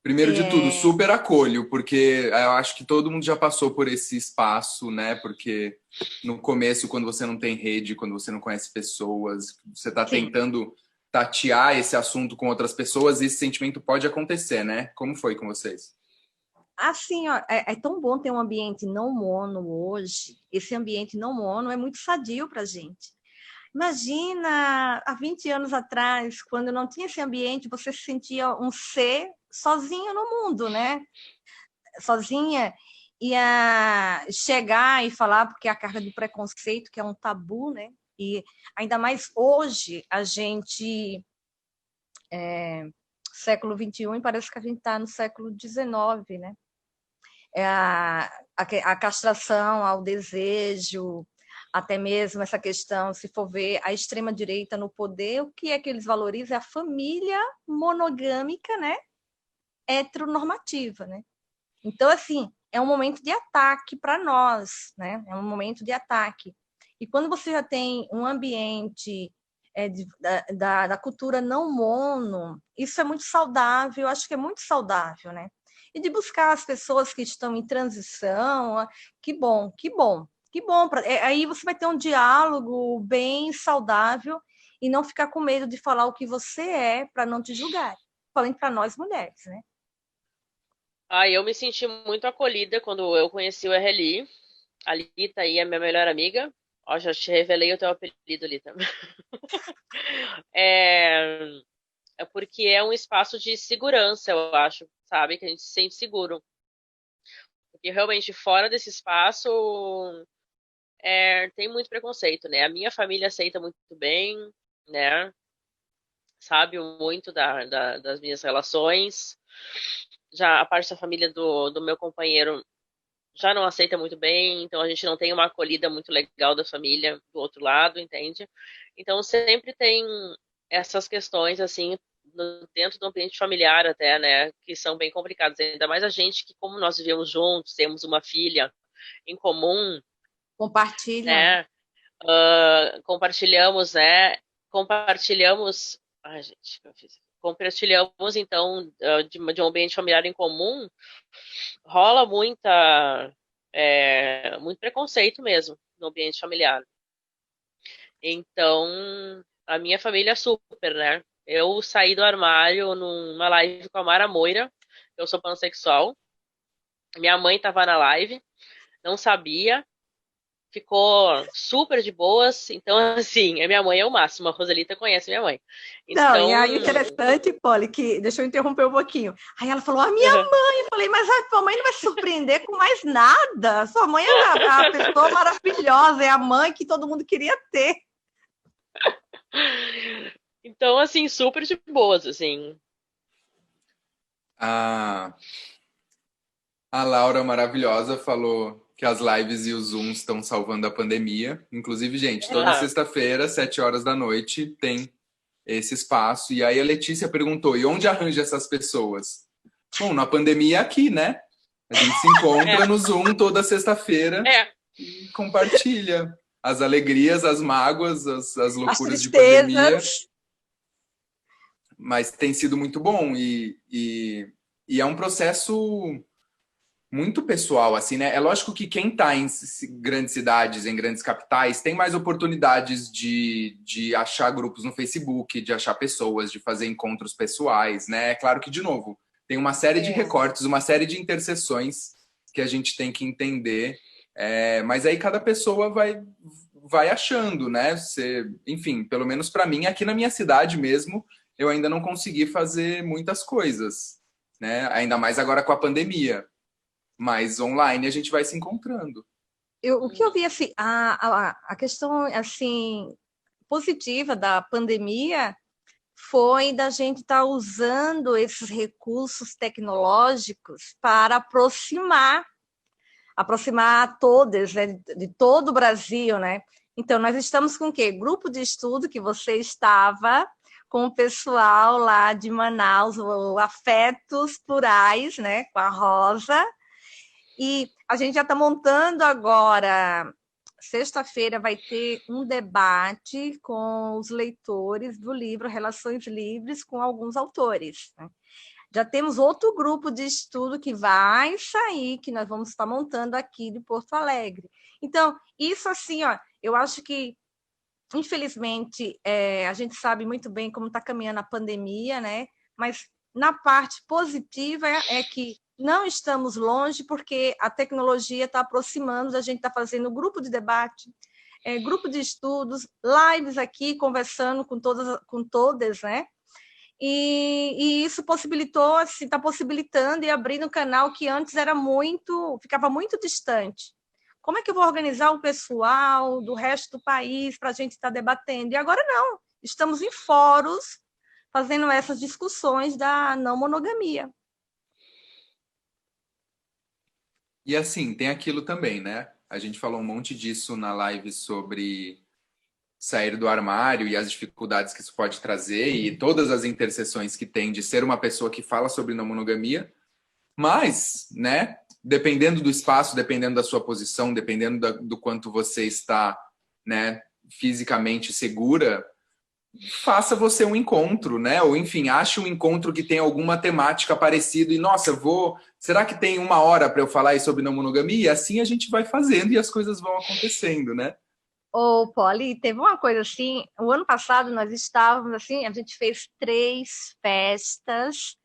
Primeiro de tudo, super acolho, porque eu acho que todo mundo já passou por esse espaço, né? Porque no começo, quando você não tem rede, quando você não conhece pessoas, você está tentando tatear esse assunto com outras pessoas, e esse sentimento pode acontecer, né? Como foi com vocês? Assim, é tão bom ter um ambiente não mono hoje. Esse ambiente não mono é muito sadio para a gente. Imagina, há 20 anos atrás, quando não tinha esse ambiente, você se sentia um ser sozinho no mundo, né? Sozinha. Ia chegar e falar, porque a carga do preconceito, que é um tabu, né? E ainda mais hoje, a gente... século XXI, e parece que a gente está no século XIX, né? A castração ao desejo, até mesmo essa questão, se for ver a extrema-direita no poder, o que é que eles valorizam? É a família monogâmica, né? Heteronormativa, né? Então, assim, é um momento de ataque para nós, né? É um momento de ataque. E quando você já tem um ambiente da cultura não mono, isso é muito saudável, eu acho que é muito saudável, né? E de buscar as pessoas que estão em transição, que bom, que bom, que bom. Aí você vai ter um diálogo bem saudável e não ficar com medo de falar o que você é para não te julgar. Falando para nós mulheres, né? Eu me senti muito acolhida quando eu conheci o RLI. A Lita aí é minha melhor amiga. Ó, já te revelei o teu apelido, Lita. É porque é um espaço de segurança, eu acho, sabe? Que a gente se sente seguro. Porque realmente fora desse espaço tem muito preconceito, né? A minha família aceita muito bem, né? Sabe muito das minhas relações. Já a parte da família do meu companheiro já não aceita muito bem, então a gente não tem uma acolhida muito legal da família do outro lado, entende? Então sempre tem essas questões, assim, dentro do ambiente familiar até, né, que são bem complicadas. Ainda mais a gente que, como nós vivemos juntos, temos uma filha em comum, Compartilha, né? Compartilhamos, né? Compartilhamos. Ai, gente, eu fiz. Compartilhamos, então, de um ambiente familiar em comum, rola muito preconceito mesmo no ambiente familiar. Então, a minha família é super, né? Eu saí do armário numa live com a Mara Moira, eu sou pansexual. Minha mãe estava na live, não sabia, ficou super de boas. Então, assim, minha mãe é o máximo. A Roselita conhece minha mãe. Então... Não, e aí interessante, Polly, que deixa eu interromper um pouquinho. Aí ela falou, a minha mãe. Eu falei, mas a tua mãe não vai se surpreender com mais nada. Sua mãe é a pessoa maravilhosa, é a mãe que todo mundo queria ter. Então, assim, super de boas, assim. A Laura maravilhosa falou que as lives e os Zooms estão salvando a pandemia. Inclusive, gente, toda sexta-feira, 7 horas da noite, tem esse espaço. E aí a Letícia perguntou, e onde arranja essas pessoas? Bom, na pandemia é aqui, né? A gente se encontra no Zoom toda sexta-feira e compartilha. as alegrias, as mágoas, as As loucuras de pandemia, tristezas. mas tem sido muito bom e é um processo muito pessoal, assim, né? É lógico que quem está em grandes cidades, em grandes capitais, tem mais oportunidades de achar grupos no Facebook, de achar pessoas, de fazer encontros pessoais, né? É claro que, de novo, tem uma série de É. recortes, uma série de interseções que a gente tem que entender, mas aí cada pessoa vai achando, né? Enfim, pelo menos para mim, aqui na minha cidade mesmo, eu ainda não consegui fazer muitas coisas, né? Ainda mais agora com a pandemia. Mas online a gente vai se encontrando. O que eu vi, assim, a questão, assim, positiva da pandemia foi da gente estar usando esses recursos tecnológicos para aproximar todas, né, de todo o Brasil, né? Então, nós estamos com o quê? Grupo de estudo que você estava com o pessoal lá de Manaus, o Afetos Plurais, né, com a Rosa, e a gente já está montando agora. Sexta-feira vai ter um debate com os leitores do livro Relações Livres com alguns autores, né? Já temos outro grupo de estudo que vai sair, que nós vamos estar montando aqui de Porto Alegre. Então, isso assim, ó, eu acho que, infelizmente, a gente sabe muito bem como está caminhando a pandemia, né? Mas na parte positiva é que não estamos longe, porque a tecnologia está aproximando, a gente está fazendo grupo de debate, grupo de estudos, lives aqui, conversando com todas, né? E isso possibilitou, assim, está possibilitando e abrindo um canal que antes ficava muito distante. Como é que eu vou organizar o pessoal do resto do país para a gente estar debatendo? E agora não, estamos em fóruns fazendo essas discussões da não monogamia. E assim, tem aquilo também, né? A gente falou um monte disso na live sobre sair do armário e as dificuldades que isso pode trazer e todas as interseções que tem de ser uma pessoa que fala sobre não monogamia. Mas, né, dependendo do espaço, dependendo da sua posição, dependendo do quanto você está, né, fisicamente segura, faça você um encontro, né? Ou enfim, ache um encontro que tem alguma temática parecida e nossa, será que tem uma hora para eu falar aí sobre não monogamia? E assim a gente vai fazendo e as coisas vão acontecendo, né? Ô, Polly, teve uma coisa assim, o ano passado nós estávamos assim, a gente fez 3 festas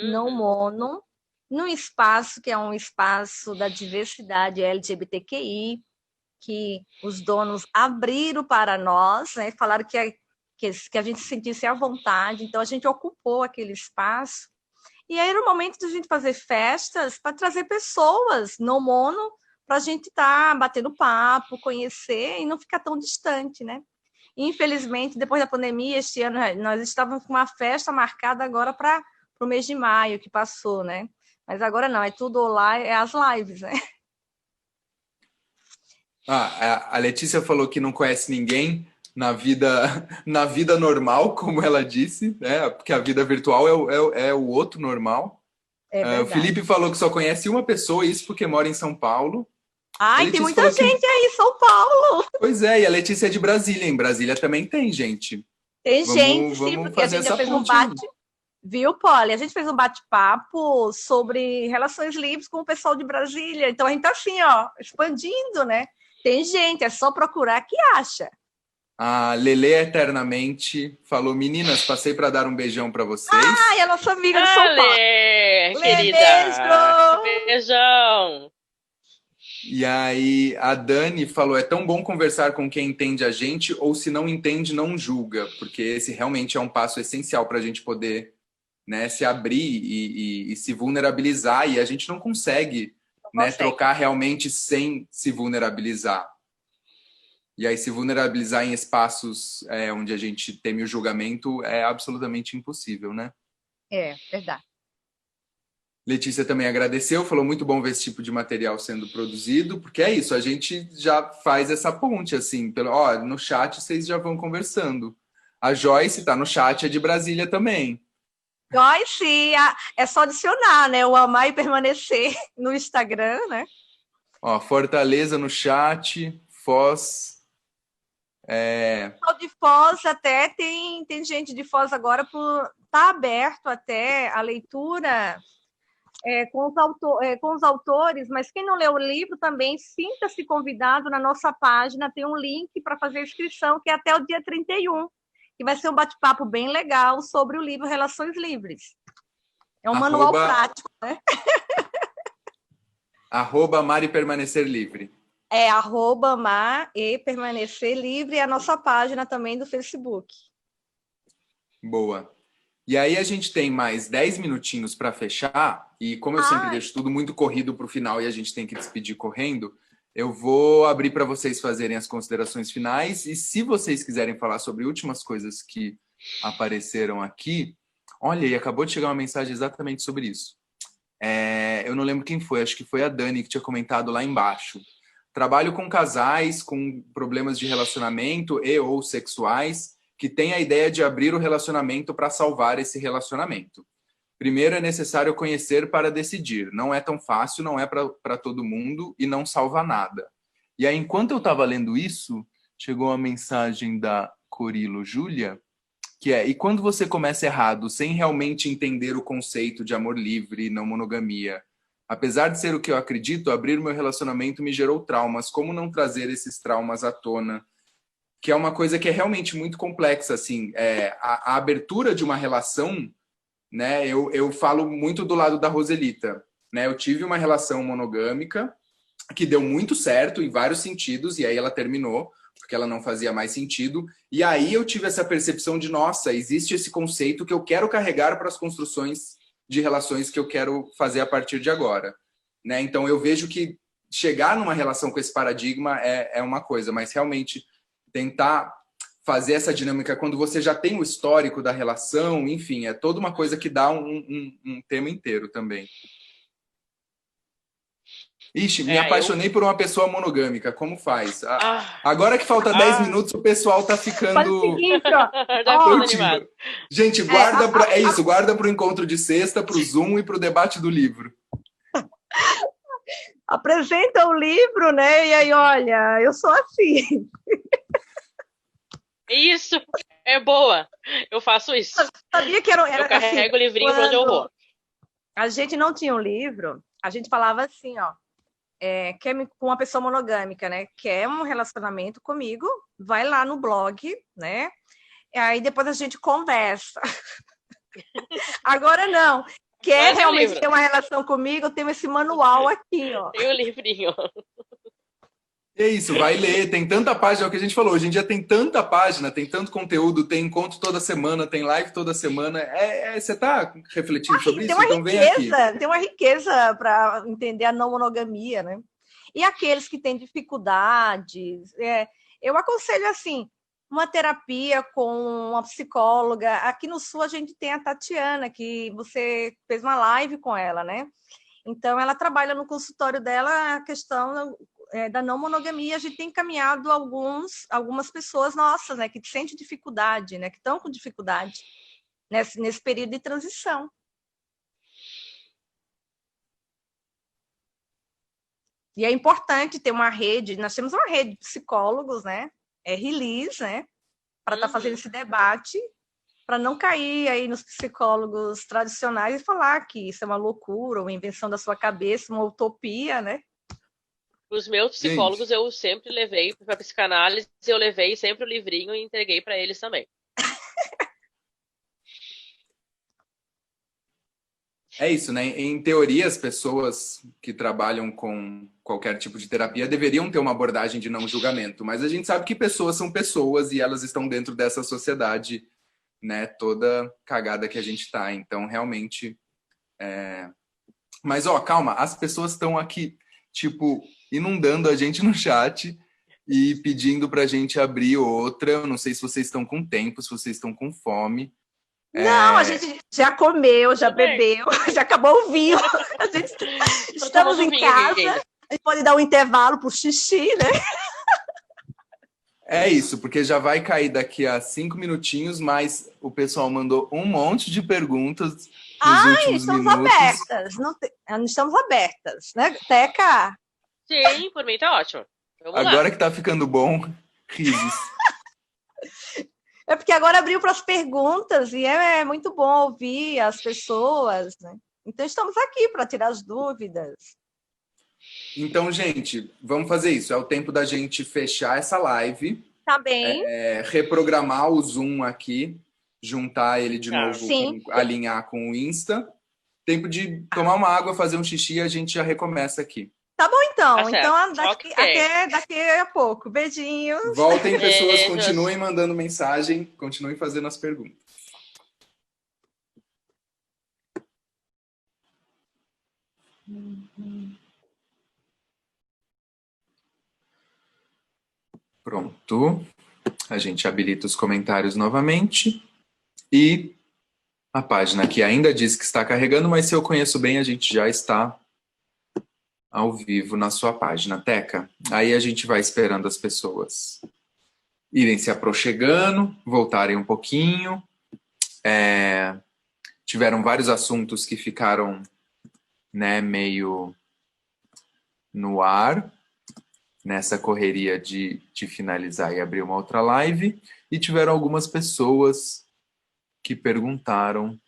não mono, num espaço que é um espaço da diversidade LGBTQI, que os donos abriram para nós, né? Falaram que a gente se sentisse à vontade, então a gente ocupou aquele espaço. E aí era o momento de a gente fazer festas para trazer pessoas não mono para a gente estar batendo papo, conhecer e não ficar tão distante, né? Infelizmente, depois da pandemia, este ano nós estávamos com uma festa marcada agora para o mês de maio que passou, né? Mas agora não, é tudo online, é as lives, né? A Letícia falou que não conhece ninguém na vida normal, como ela disse, né? Porque a vida virtual é o outro normal. É O verdade. Felipe falou que só conhece uma pessoa, isso porque mora em São Paulo. A Ai, tem Letícia muita falou que. gente aí em São Paulo. Pois é, e a Letícia é de Brasília. Em Brasília também tem gente. Tem gente, sim, Vamos porque a fazer gente já essa fez um ponte aí. Viu, Polly? A gente fez um bate-papo sobre relações livres com o pessoal de Brasília. Então a gente tá assim, ó, expandindo, né? Tem gente, é só procurar que acha. A Lele Eternamente falou: meninas, passei para dar um beijão para Ai, vocês. a nossa amiga de São Paulo. Ale, Lê, querida. beijo! Beijão. E aí a Dani falou: é tão bom conversar com quem entende a gente, ou se não entende, não julga, porque esse realmente é um passo essencial para a gente poder, né, se abrir e se vulnerabilizar, e a gente não consegue, Não né, consegue. trocar realmente sem se vulnerabilizar. E aí se vulnerabilizar em espaços onde a gente teme o julgamento é absolutamente impossível, né? É, verdade. Letícia também agradeceu, falou muito bom ver esse tipo de material sendo produzido, porque é isso, a gente já faz essa ponte, assim, no chat vocês já vão conversando. A Joyce está no chat, é de Brasília também. Joyce, é só adicionar, né? O amar e permanecer no Instagram, né? Ó, Fortaleza no chat, Foz, pessoal de Foz até tem gente de Foz agora tá aberto até a leitura com os autores, mas quem não leu o livro também sinta-se convidado na nossa página, tem um link para fazer a inscrição, que é até o dia 31, que vai ser um bate-papo bem legal sobre o livro Relações Livres. É um manual prático, né? @Mar e Permanecer Livre. Mar e Permanecer Livre, é a nossa página também do Facebook. Boa. E aí a gente tem mais 10 minutinhos para fechar, e como eu sempre deixo tudo muito corrido para o final e a gente tem que despedir correndo, eu vou abrir para vocês fazerem as considerações finais, e se vocês quiserem falar sobre últimas coisas que apareceram aqui, olha, e acabou de chegar uma mensagem exatamente sobre isso. Eu não lembro quem foi, acho que foi a Dani que tinha comentado lá embaixo. Trabalho com casais com problemas de relacionamento e ou sexuais, que tem a ideia de abrir o relacionamento para salvar esse relacionamento. Primeiro, é necessário conhecer para decidir. Não é tão fácil, não é para todo mundo e não salva nada. E aí, enquanto eu estava lendo isso, chegou uma mensagem da Corilo Júlia, que e quando você começa errado, sem realmente entender o conceito de amor livre e não monogamia? Apesar de ser o que eu acredito, abrir meu relacionamento me gerou traumas. Como não trazer esses traumas à tona? Que é uma coisa que é realmente muito complexa, assim. A abertura de uma relação, né? Eu falo muito do lado da Roselita, né? Eu tive uma relação monogâmica que deu muito certo em vários sentidos, e aí ela terminou, porque ela não fazia mais sentido. E aí eu tive essa percepção de, nossa, existe esse conceito que eu quero carregar para as construções de relações que eu quero fazer a partir de agora, né? Então eu vejo que chegar numa relação com esse paradigma é uma coisa, mas realmente tentar fazer essa dinâmica quando você já tem o histórico da relação, enfim, é toda uma coisa que dá um tema inteiro também. Ixi, me apaixonei por uma pessoa monogâmica, como faz? Agora que falta 10 minutos, o pessoal tá ficando... Faz o seguinte, ó. Gente, guarda pro encontro de sexta, pro Zoom e pro debate do livro. Apresenta o livro, né? E aí, olha, eu sou assim. Isso, é boa. Eu faço isso. Eu sabia que era eu carrego assim, o livrinho pra onde eu vou. A gente não tinha um livro, a gente falava assim, ó, quer com uma pessoa monogâmica, né? Quer um relacionamento comigo, vai lá no blog, né? E aí depois a gente conversa. Agora não. Quer realmente ter uma relação comigo, eu tenho esse manual aqui, ó. Tem o livrinho. É isso, vai ler, tem tanta página, é o que a gente falou, hoje em dia tem tanta página, tem tanto conteúdo, tem encontro toda semana, tem live toda semana, você tá refletindo sobre isso? Então vem aqui. Tem uma riqueza para entender a não monogamia, né? E aqueles que têm dificuldades, eu aconselho assim, uma terapia com uma psicóloga. Aqui no Sul a gente tem a Tatiana, que você fez uma live com ela, né? Então ela trabalha no consultório dela a questão da não monogamia. A gente tem encaminhado algumas pessoas nossas, né, que sentem dificuldade, né, que estão com dificuldade nesse período de transição. E é importante ter uma rede, nós temos uma rede de psicólogos, né, RLIS, né, para estar fazendo esse debate, para não cair aí nos psicólogos tradicionais e falar que isso é uma loucura, uma invenção da sua cabeça, uma utopia, né? Os meus psicólogos eu sempre levei para psicanálise, eu levei sempre o livrinho e entreguei para eles também. É isso, né? Em teoria, as pessoas que trabalham com qualquer tipo de terapia deveriam ter uma abordagem de não julgamento, mas a gente sabe que pessoas são pessoas e elas estão dentro dessa sociedade, né, toda cagada que a gente tá. Então, realmente... Mas, calma, as pessoas estão aqui, tipo, inundando a gente no chat e pedindo pra gente abrir outra. Eu não sei se vocês estão com tempo, se vocês estão com fome. Não, a gente já comeu, já bebeu, já acabou o vinho. Estamos em casa, a gente pode dar um intervalo pro xixi, né? É isso, porque já vai cair daqui a 5 minutinhos, mas o pessoal mandou um monte de perguntas nos últimos minutos. Estamos abertas, né, Teca? Sim, por mim tá ótimo. Agora que tá ficando bom, risos. É porque agora abriu para as perguntas e é muito bom ouvir as pessoas, né? Então, estamos aqui para tirar as dúvidas. Então, gente, vamos fazer isso. É o tempo da gente fechar essa live, Tá bem? reprogramar o Zoom aqui, juntar ele de novo, Sim. alinhar com o Insta. Tempo de tomar uma água, fazer um xixi e a gente já recomeça aqui. Tá bom, então. Tá certo. Então, Ok. até daqui a pouco. Beijinhos. Voltem, pessoas, Beijos. continuem mandando mensagem, continuem fazendo as perguntas. Pronto. A gente habilita os comentários novamente. E a página que ainda diz que está carregando, mas se eu conheço bem, a gente já está ao vivo na sua página, Teca. Aí a gente vai esperando as pessoas irem se aproximando, voltarem um pouquinho. Tiveram vários assuntos que ficaram, né, meio no ar, nessa correria de finalizar e abrir uma outra live. E tiveram algumas pessoas que perguntaram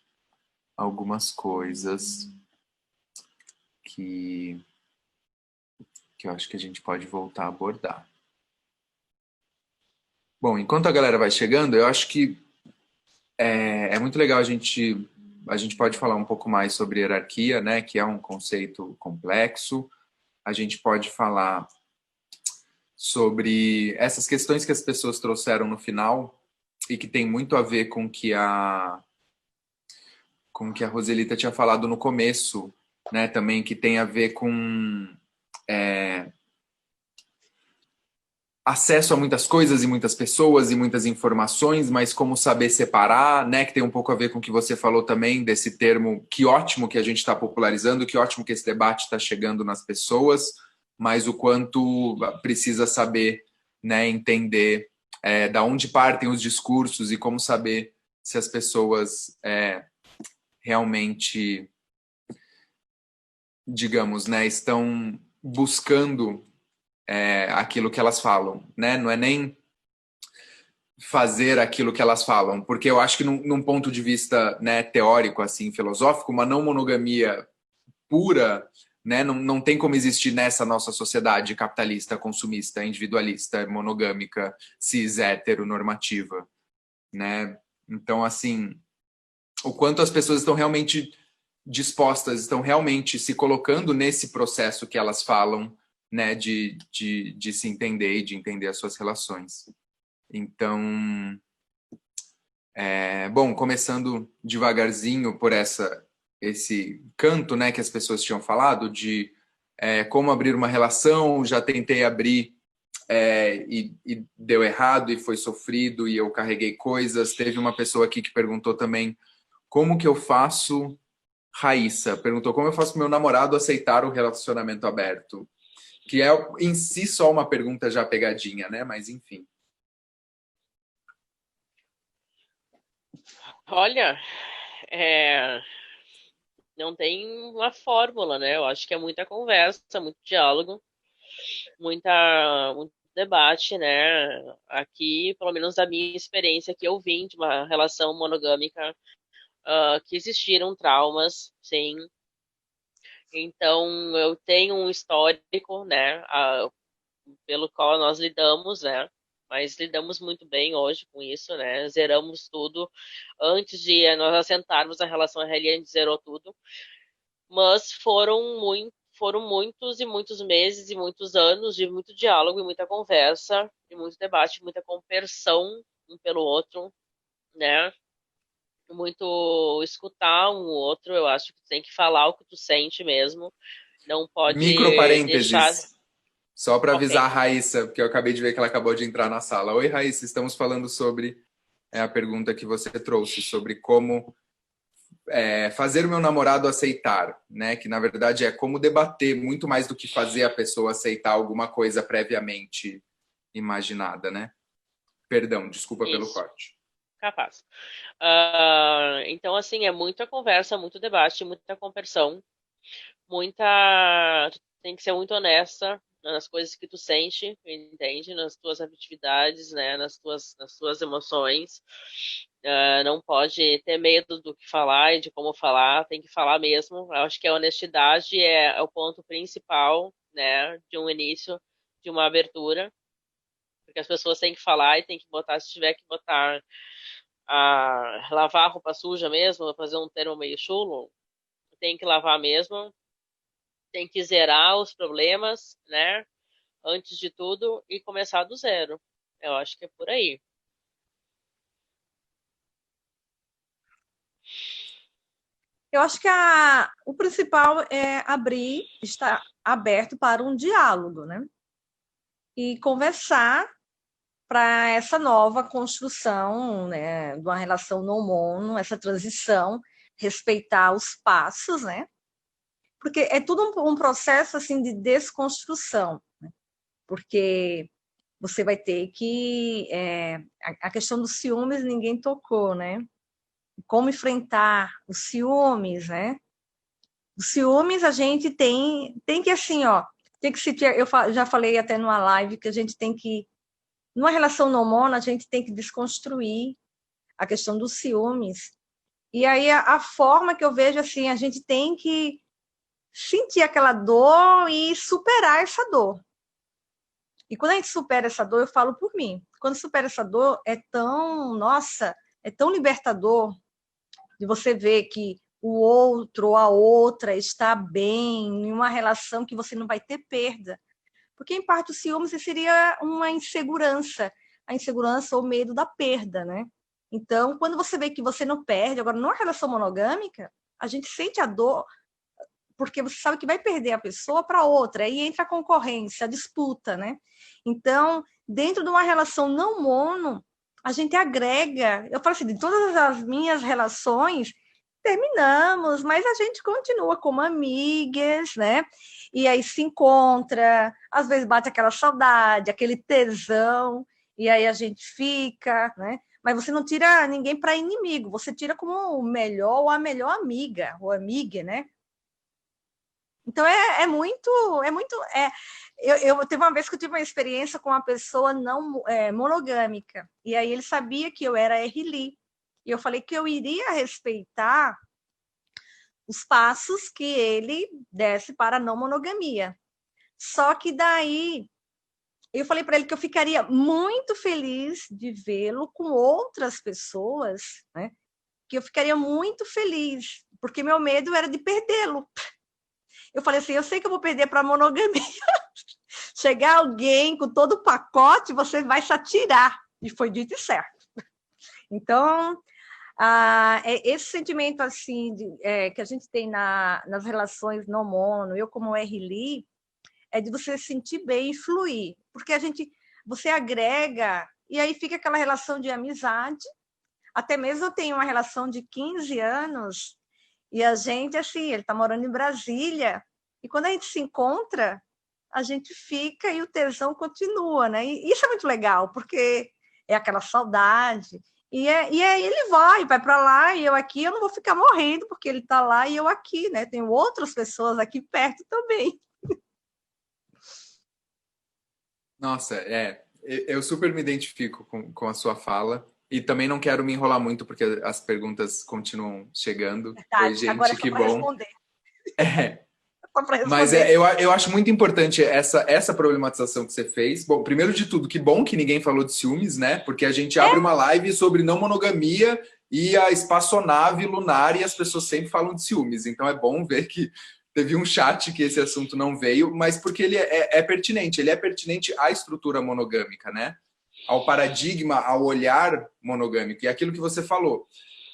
algumas coisas que eu acho que a gente pode voltar a abordar. Bom, enquanto a galera vai chegando, eu acho que é muito legal a gente pode falar um pouco mais sobre hierarquia, né, que é um conceito complexo. A gente pode falar sobre essas questões que as pessoas trouxeram no final e que tem muito a ver com que a Roselita tinha falado no começo, né, também, que tem a ver com acesso a muitas coisas e muitas pessoas e muitas informações, mas como saber separar, né? Que tem um pouco a ver com o que você falou também desse termo. Que ótimo que a gente está popularizando, que ótimo que esse debate está chegando nas pessoas, mas o quanto precisa saber, né? Entender da onde partem os discursos e como saber se as pessoas realmente, digamos, né? Estão buscando aquilo que elas falam, né? Não é nem fazer aquilo que elas falam, porque eu acho que num ponto de vista, né, teórico, assim, filosófico, uma não monogamia pura, né, não tem como existir nessa nossa sociedade capitalista, consumista, individualista, monogâmica, cis, heteronormativa, né? Então, assim, o quanto as pessoas estão realmente dispostas, estão realmente se colocando nesse processo que elas falam, né, de se entender e de entender as suas relações. Então, bom, começando devagarzinho por esse canto, né, que as pessoas tinham falado de como abrir uma relação. Já tentei abrir e deu errado e foi sofrido e eu carreguei coisas. Teve uma pessoa aqui que perguntou também como que eu faço. Raíssa perguntou como eu faço meu namorado aceitar o relacionamento aberto, que é em si só uma pergunta já pegadinha, né? Mas enfim. Olha, não tem uma fórmula, né? Eu acho que é muita conversa, muito diálogo, muito debate, né? Aqui, pelo menos da minha experiência, que eu vim de uma relação monogâmica, que existiram traumas, sim. Então, eu tenho um histórico, né? Pelo qual nós lidamos, né? Mas lidamos muito bem hoje com isso, né? Zeramos tudo. Antes de nós assentarmos a relação RL, a gente zerou tudo. Mas foram muitos e muitos meses e muitos anos de muito diálogo e muita conversa, de muito debate, muita compreensão um pelo outro, né? Muito escutar um outro. Eu acho que tu tem que falar o que tu sente mesmo. Não Micro pode deixar. parênteses. Só para avisar Ok. a Raíssa, porque eu acabei de ver que ela acabou de entrar na sala. Oi, Raíssa, estamos falando sobre a pergunta que você trouxe, sobre como fazer o meu namorado aceitar, né? Que na verdade é como debater, muito mais do que fazer a pessoa aceitar alguma coisa previamente imaginada, né? Perdão, desculpa pelo Isso. corte. Capaz. Então, assim, é muita conversa, muito debate, muita compreensão, muita. Tu tem que ser muito honesta, nas coisas que tu sente, entende? Nas tuas atividades, né? Nas tuas emoções. Não pode ter medo do que falar e de como falar, tem que falar mesmo. Eu acho que a honestidade é o ponto principal, né? De um início, de uma abertura. Porque as pessoas têm que falar e têm que botar, se tiver que botar, lavar a roupa suja mesmo, fazer um termo meio chulo, tem que lavar mesmo, tem que zerar os problemas, né? Antes de tudo e começar do zero. Eu acho que é por aí. Eu acho que o principal é abrir, estar aberto para um diálogo, né? E conversar para essa nova construção, né, de uma relação no mono, essa transição, respeitar os passos, né? Porque é tudo um processo assim de desconstrução, né? Porque você vai ter que a questão dos ciúmes ninguém tocou, né? Como enfrentar os ciúmes, né? Os ciúmes a gente tem que assim, ó, tem que se eu já falei até numa live que a gente tem que numa relação não mono, a gente tem que desconstruir a questão dos ciúmes. E aí a forma que eu vejo assim, a gente tem que sentir aquela dor e superar essa dor. E quando a gente supera essa dor, eu falo por mim. Quando supera essa dor, é tão, nossa, é tão libertador de você ver que o outro ou a outra está bem, em uma relação que você não vai ter perda. Porque, em parte, o ciúme seria uma insegurança, a insegurança ou medo da perda, né? Então, quando você vê que você não perde, agora, numa relação monogâmica, a gente sente a dor porque você sabe que vai perder a pessoa para outra, aí entra a concorrência, a disputa, né? Então, dentro de uma relação não mono, a gente agrega. Eu falo assim, de todas as minhas relações, terminamos, mas a gente continua como amigas, né? E aí se encontra, às vezes bate aquela saudade, aquele tesão, e aí a gente fica, né? Mas você não tira ninguém para inimigo, você tira como o melhor ou a melhor amiga, ou amiga, né? Então eu teve uma vez que eu tive uma experiência com uma pessoa não monogâmica, e aí ele sabia que eu era RLI, e eu falei que eu iria respeitar os passos que ele desse para a não monogamia. Só que daí eu falei para ele que eu ficaria muito feliz de vê-lo com outras pessoas, né? Que eu ficaria muito feliz, porque meu medo era de perdê-lo. Eu falei assim, eu sei que eu vou perder para a monogamia. Chegar alguém com todo o pacote, você vai se atirar. E foi dito e certo. Então, esse sentimento assim que a gente tem nas relações no mono, eu como RLI, é de você se sentir bem e fluir. Porque você agrega, e aí fica aquela relação de amizade. Até mesmo eu tenho uma relação de 15 anos, e a gente, assim, ele está morando em Brasília, e quando a gente se encontra, a gente fica e o tesão continua, né? E isso é muito legal, porque é aquela saudade. E aí ele vai para lá e eu aqui, eu não vou ficar morrendo, porque ele está lá e eu aqui, né? Tenho outras pessoas aqui perto também. Nossa, eu super me identifico com a sua fala. E também não quero me enrolar muito, porque as perguntas continuam chegando. Oi, Verdade. Agora gente, é só que para bom. responder. É, Só para mas responder. eu acho muito importante essa problematização que você fez. Bom, primeiro de tudo, que bom que ninguém falou de ciúmes, né? Porque a gente abre uma live sobre não monogamia e a espaçonave lunar e as pessoas sempre falam de ciúmes. Então é bom ver que teve um chat que esse assunto não veio, mas porque ele é pertinente. Ele é pertinente à estrutura monogâmica, né? Ao paradigma, ao olhar monogâmico. E aquilo que você falou.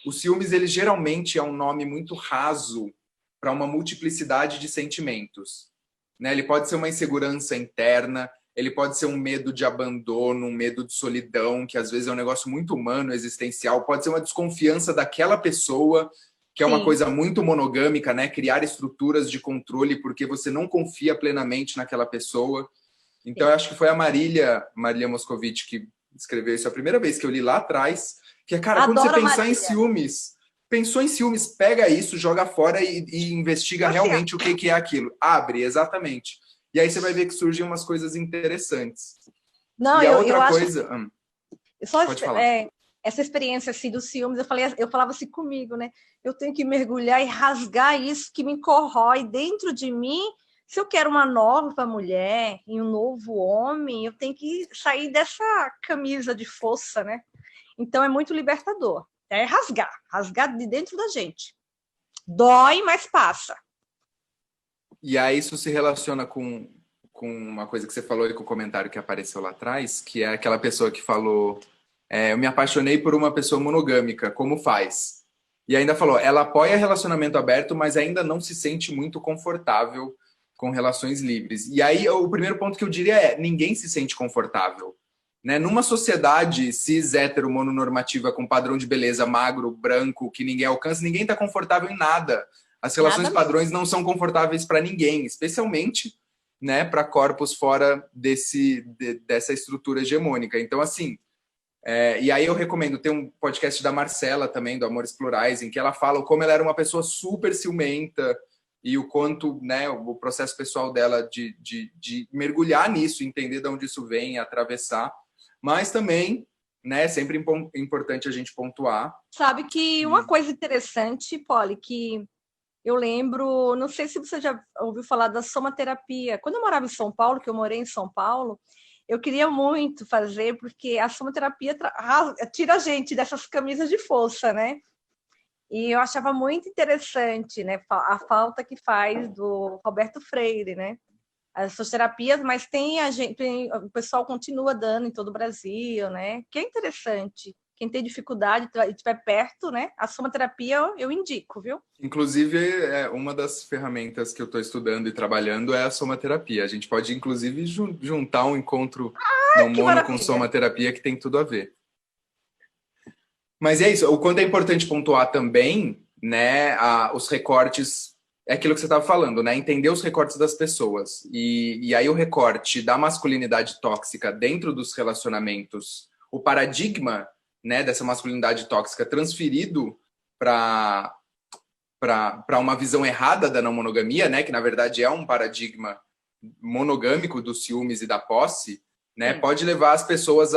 Os ciúmes, ele geralmente é um nome muito raso para uma multiplicidade de sentimentos, né? Ele pode ser uma insegurança interna, ele pode ser um medo de abandono, um medo de solidão, que às vezes é um negócio muito humano, existencial, pode ser uma desconfiança daquela pessoa, que é uma Sim. coisa muito monogâmica, né? Criar estruturas de controle porque você não confia plenamente naquela pessoa. Então, eu acho que foi a Marília Moscovici que escreveu isso a primeira vez que eu li lá atrás, que é, cara, quando você Adoro a pensar em Marília. ciúmes, pensou em ciúmes, pega isso, joga fora e investiga Tá certo. realmente o que é aquilo. Abre, exatamente. E aí você vai ver que surgem umas coisas interessantes. Não, E a eu outra acho coisa... só pode falar. essa experiência assim dos ciúmes, eu falava assim comigo, né? Eu tenho que mergulhar e rasgar isso que me corrói dentro de mim. Se eu quero uma nova mulher e um novo homem, eu tenho que sair dessa camisa de força, né? Então é muito libertador. É rasgar de dentro da gente. Dói, mas passa. E aí isso se relaciona com uma coisa que você falou e com o comentário que apareceu lá atrás, que é aquela pessoa que falou: eu me apaixonei por uma pessoa monogâmica, como faz? E ainda falou, ela apoia relacionamento aberto, mas ainda não se sente muito confortável com relações livres. E aí o primeiro ponto que eu diria é: ninguém se sente confortável. Né? Numa sociedade cis, hétero, mononormativa, com padrão de beleza magro, branco, que ninguém alcança, ninguém está confortável em nada. As relações padrões não são confortáveis para ninguém, especialmente, né, para corpos fora dessa estrutura hegemônica. Então, assim, e aí eu recomendo, tem um podcast da Marcela também, do Amores Plurais, em que ela fala como ela era uma pessoa super ciumenta e o quanto, né, o processo pessoal dela de mergulhar nisso, entender de onde isso vem, atravessar. Mas também, né, sempre importante a gente pontuar. Sabe que uma coisa interessante, Polly, que eu lembro, não sei se você já ouviu falar da somaterapia. Quando eu morava em São Paulo, que eu morei em São Paulo, eu queria muito fazer, porque a somaterapia tira a gente dessas camisas de força, né? E eu achava muito interessante, né? A falta que faz do Roberto Freire, né? As suas terapias, mas o pessoal continua dando em todo o Brasil, né? Que é interessante. Quem tem dificuldade e estiver perto, né? A somaterapia eu indico, viu? Inclusive, uma das ferramentas que eu estou estudando e trabalhando é a somaterapia. A gente pode, inclusive, juntar um encontro não Que mono com maravilha! somaterapia que tem tudo a ver. Mas é isso. O quanto é importante pontuar também, né, os recortes, é aquilo que você estava falando, né? Entender os recortes das pessoas. E aí o recorte da masculinidade tóxica dentro dos relacionamentos, o paradigma, né, dessa masculinidade tóxica transferido para uma visão errada da não monogamia, né, que na verdade é um paradigma monogâmico dos ciúmes e da posse, né, pode levar as pessoas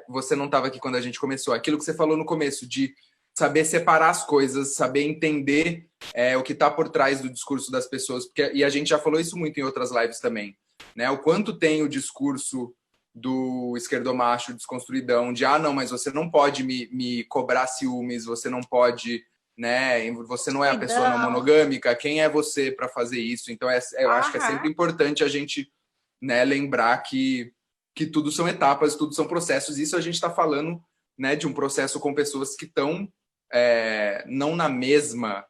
você não estava aqui quando a gente começou, aquilo que você falou no começo, de saber separar as coisas, saber entender o que está por trás do discurso das pessoas, e a gente já falou isso muito em outras lives também, né, o quanto tem o discurso do esquerdomacho desconstruidão, de não, mas você não pode me cobrar ciúmes, você não pode, né, você não é a pessoa não monogâmica, quem é você para fazer isso? Então eu acho que é sempre importante a gente, né, lembrar que tudo são etapas, tudo são processos. Isso a gente está falando, né, de um processo com pessoas que estão não na mesma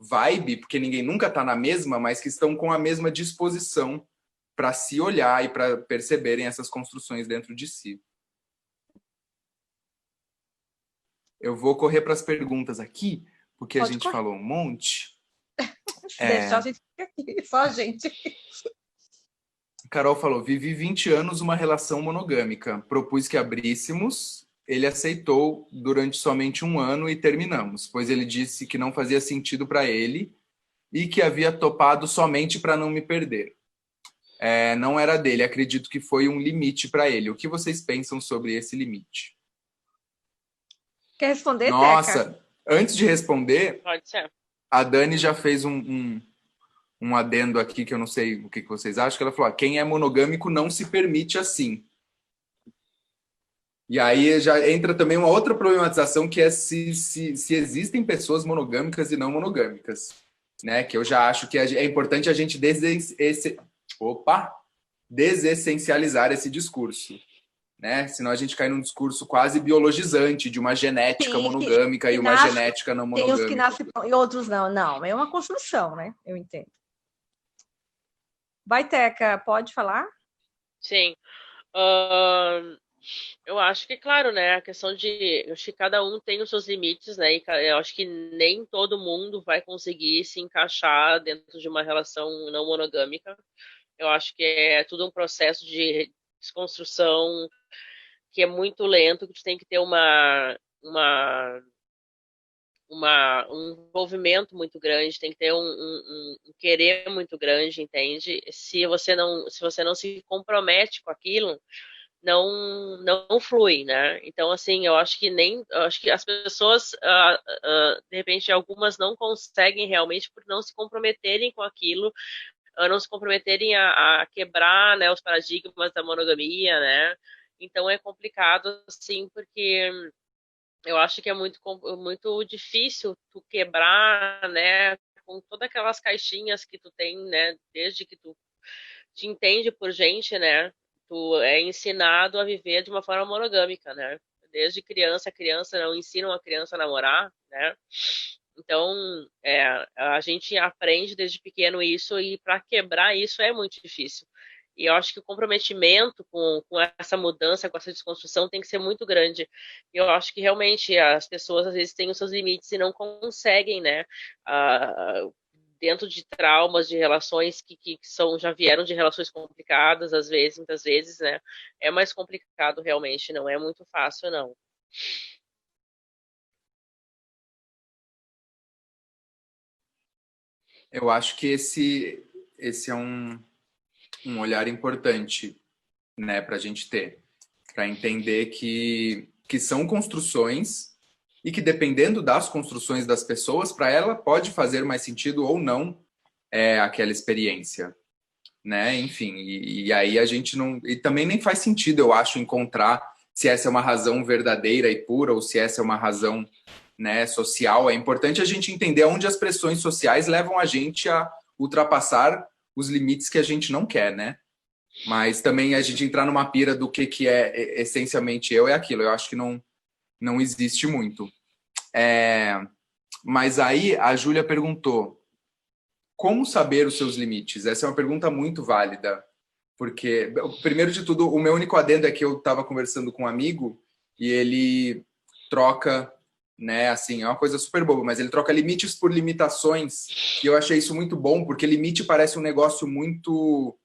vibe, porque ninguém nunca está na mesma, mas que estão com a mesma disposição para se olhar e para perceberem essas construções dentro de si. Eu vou correr para as perguntas aqui, porque a gente falou um monte. Deixa a gente aqui, só a gente. Carol falou, vivi 20 anos uma relação monogâmica. Propus que abríssemos. Ele aceitou durante somente um ano e terminamos, pois ele disse que não fazia sentido para ele e que havia topado somente para não me perder. Não era dele, acredito que foi um limite para ele. O que vocês pensam sobre esse limite? Quer responder, Nossa, Teca? Antes de responder, Pode ser. a Dani já fez um adendo aqui que eu não sei o que vocês acham, que ela falou, quem é monogâmico não se permite assim. E aí já entra também uma outra problematização, que é se existem pessoas monogâmicas e não monogâmicas, né? Que eu já acho que é importante a gente desessencializar esse discurso, né? Senão a gente cai num discurso quase biologizante de uma genética monogâmica e uma genética não monogâmica. Tem uns que nascem e outros não. Não, é uma construção, né? Eu entendo. Vai, Teca, pode falar? Sim. Eu acho que, claro, né, a questão de... Eu acho que cada um tem os seus limites, né, e eu acho que nem todo mundo vai conseguir se encaixar dentro de uma relação não monogâmica. Eu acho que é tudo um processo de desconstrução que é muito lento, que tu tem que ter uma um envolvimento muito grande, tem que ter um querer muito grande, entende? Se você não se compromete com aquilo, não flui, né? Então, assim, eu acho que as pessoas, de repente, algumas não conseguem realmente por não se comprometerem com aquilo, não se comprometerem a quebrar, né, os paradigmas da monogamia, né? Então é complicado, assim, porque eu acho que é muito difícil tu quebrar, né, com todas aquelas caixinhas que tu tem, né, desde que tu te entende por gente, né, tu é ensinado a viver de uma forma monogâmica, né, desde criança, a criança não ensinam a criança a namorar, né, então a gente aprende desde pequeno isso e para quebrar isso é muito difícil. E eu acho que o comprometimento com essa mudança, com essa desconstrução, tem que ser muito grande. Eu acho que realmente as pessoas às vezes têm os seus limites e não conseguem, né? Dentro de traumas, de relações que já vieram de relações complicadas, às vezes, muitas vezes, né? É mais complicado realmente, não é muito fácil, não. Eu acho que esse é um olhar importante, né, para a gente ter, para entender que são construções e que dependendo das construções das pessoas, para ela pode fazer mais sentido ou não aquela experiência, né? Enfim, e aí a gente não. E também nem faz sentido, eu acho, encontrar se essa é uma razão verdadeira e pura ou se essa é uma razão, né, social. É importante a gente entender onde as pressões sociais levam a gente a ultrapassar os limites que a gente não quer, né? Mas também a gente entrar numa pira do que é essencialmente eu é aquilo. Eu acho que não existe muito. Mas aí a Júlia perguntou: como saber os seus limites? Essa é uma pergunta muito válida, porque, primeiro de tudo, o meu único adendo é que eu estava conversando com um amigo e ele troca, né, assim, é uma coisa super boba, mas ele troca limites por limitações, e eu achei isso muito bom, porque limite parece um negócio muito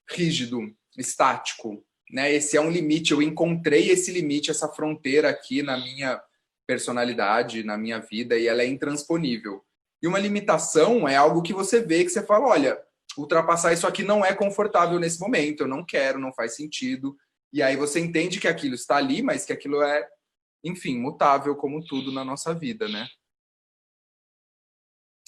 rígido, estático, né? Esse é um limite, eu encontrei esse limite, essa fronteira aqui na minha personalidade, na minha vida, e ela é intransponível. E uma limitação é algo que você vê, que você fala, olha, ultrapassar isso aqui não é confortável nesse momento, eu não quero, não faz sentido. E aí você entende que aquilo está ali, mas que aquilo é, enfim, mutável como tudo na nossa vida, né?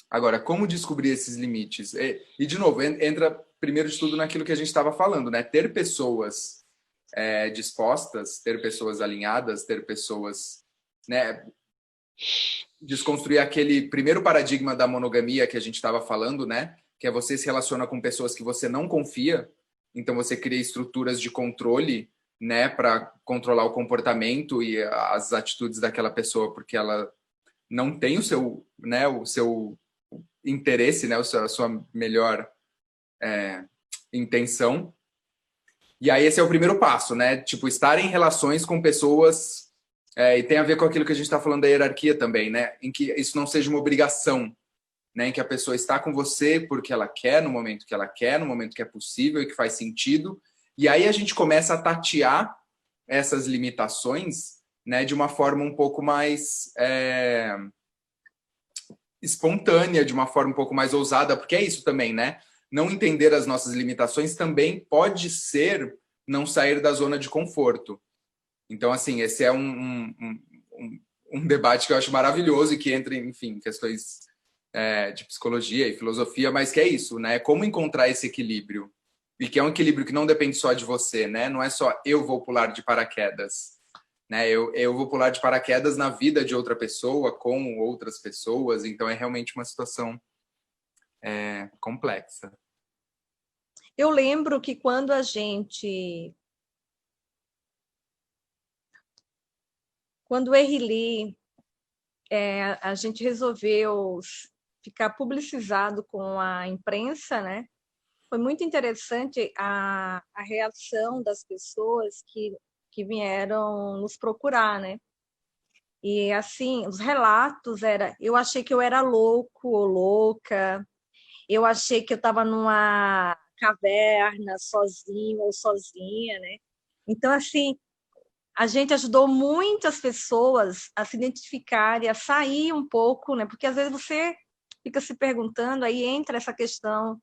Agora, como descobrir esses limites? E de novo, entra primeiro de tudo naquilo que a gente estava falando, né? Ter pessoas dispostas, ter pessoas alinhadas, ter pessoas, né? Desconstruir aquele primeiro paradigma da monogamia que a gente estava falando, né? Que é você se relaciona com pessoas que você não confia, então você cria estruturas de controle, né? Para controlar o comportamento e as atitudes daquela pessoa, porque ela não tem o seu, né? O seu interesse, né? A sua melhor intenção. E aí esse é o primeiro passo, né? Tipo, estar em relações com pessoas e tem a ver com aquilo que a gente está falando da hierarquia também, né? Em que isso não seja uma obrigação, né? Em que a pessoa está com você porque ela quer, no momento que ela quer, no momento que é possível e que faz sentido. E aí a gente começa a tatear essas limitações, né? De uma forma um pouco mais espontânea, de uma forma um pouco mais ousada, porque é isso também, né? Não entender as nossas limitações também pode ser não sair da zona de conforto. Então, assim, esse é um debate que eu acho maravilhoso e que entra, enfim, em questões de psicologia e filosofia, mas que é isso, né? Como encontrar esse equilíbrio? E que é um equilíbrio que não depende só de você, né? Não é só eu vou pular de paraquedas, né? Eu vou pular de paraquedas na vida de outra pessoa, com outras pessoas, então é realmente uma situação complexa. Eu lembro que quando o Erli, a gente resolveu ficar publicizado com a imprensa, né? Foi muito interessante a reação das pessoas que vieram nos procurar, né? E assim, os relatos eu achei que eu era louco ou louca, eu achei que eu estava numa caverna sozinho ou sozinha, né? Então, assim, a gente ajudou muitas pessoas a se identificarem, a sair um pouco, né? Porque às vezes você fica se perguntando, aí entra essa questão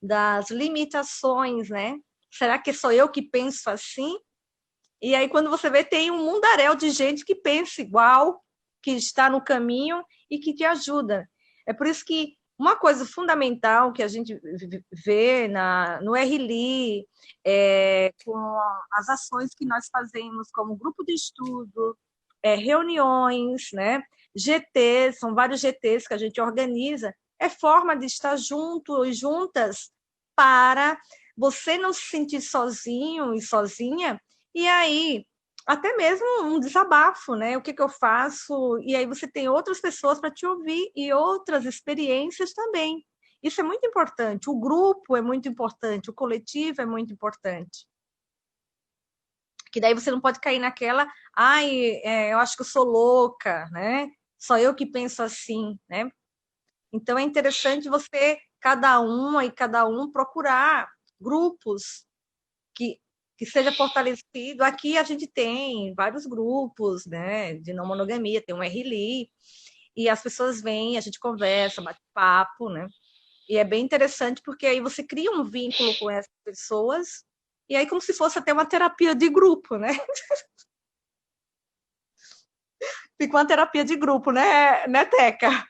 das limitações, né? Será que sou eu que penso assim? E aí, quando você vê, tem um mundaréu de gente que pensa igual, que está no caminho e que te ajuda. É por isso que uma coisa fundamental que a gente vê no RLI, com as ações que nós fazemos como grupo de estudo, reuniões, né? GTs, são vários GTs que a gente organiza, é forma de estar junto e juntas para você não se sentir sozinho e sozinha, e aí até mesmo um desabafo, né? O que eu faço? E aí você tem outras pessoas para te ouvir e outras experiências também. Isso é muito importante. O grupo é muito importante, o coletivo é muito importante. Que daí você não pode cair naquela, eu acho que eu sou louca, né? Só eu que penso assim, né? Então é interessante você, cada um, procurar grupos que seja fortalecido. Aqui a gente tem vários grupos, né, de não monogamia, tem um RLI, e as pessoas vêm, a gente conversa, bate papo, né? E é bem interessante porque aí você cria um vínculo com essas pessoas, e aí como se fosse até uma terapia de grupo, né? Fica uma terapia de grupo, né, Teca?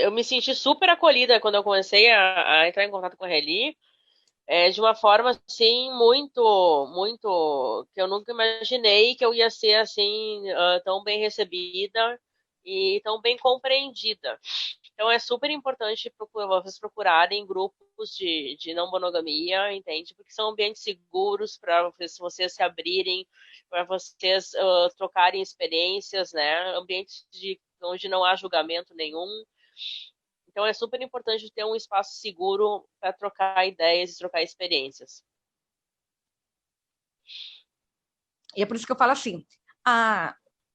Eu me senti super acolhida quando eu comecei a entrar em contato com a Reli, de uma forma, assim, muito, muito, que eu nunca imaginei que eu ia ser, assim, tão bem recebida e tão bem compreendida. Então, é super importante vocês procurarem grupos de não monogamia, entende? Porque são ambientes seguros para vocês se abrirem, para vocês trocarem experiências, né? Ambientes onde não há julgamento nenhum. Então, é super importante ter um espaço seguro para trocar ideias e trocar experiências. E é por isso que eu falo assim,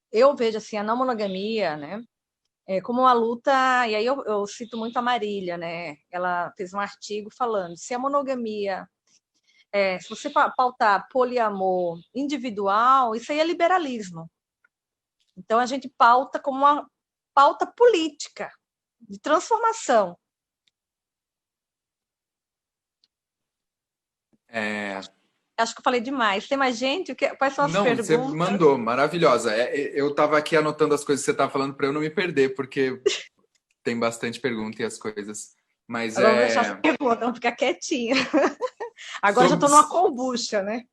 eu vejo assim, a não monogamia, né, como uma luta, e aí eu cito muito a Marília, né, ela fez um artigo falando, se a monogamia, se você pautar poliamor individual, isso aí é liberalismo. Então, a gente pauta como uma pauta política, de transformação. Acho que eu falei demais. Tem mais gente? Quais são as perguntas? Você mandou, maravilhosa. Eu estava aqui anotando as coisas que você estava falando para eu não me perder, porque tem bastante pergunta e as coisas. Mas Agora vou deixar as perguntas, vamos ficar quietinha. Agora já estou numa kombucha, né?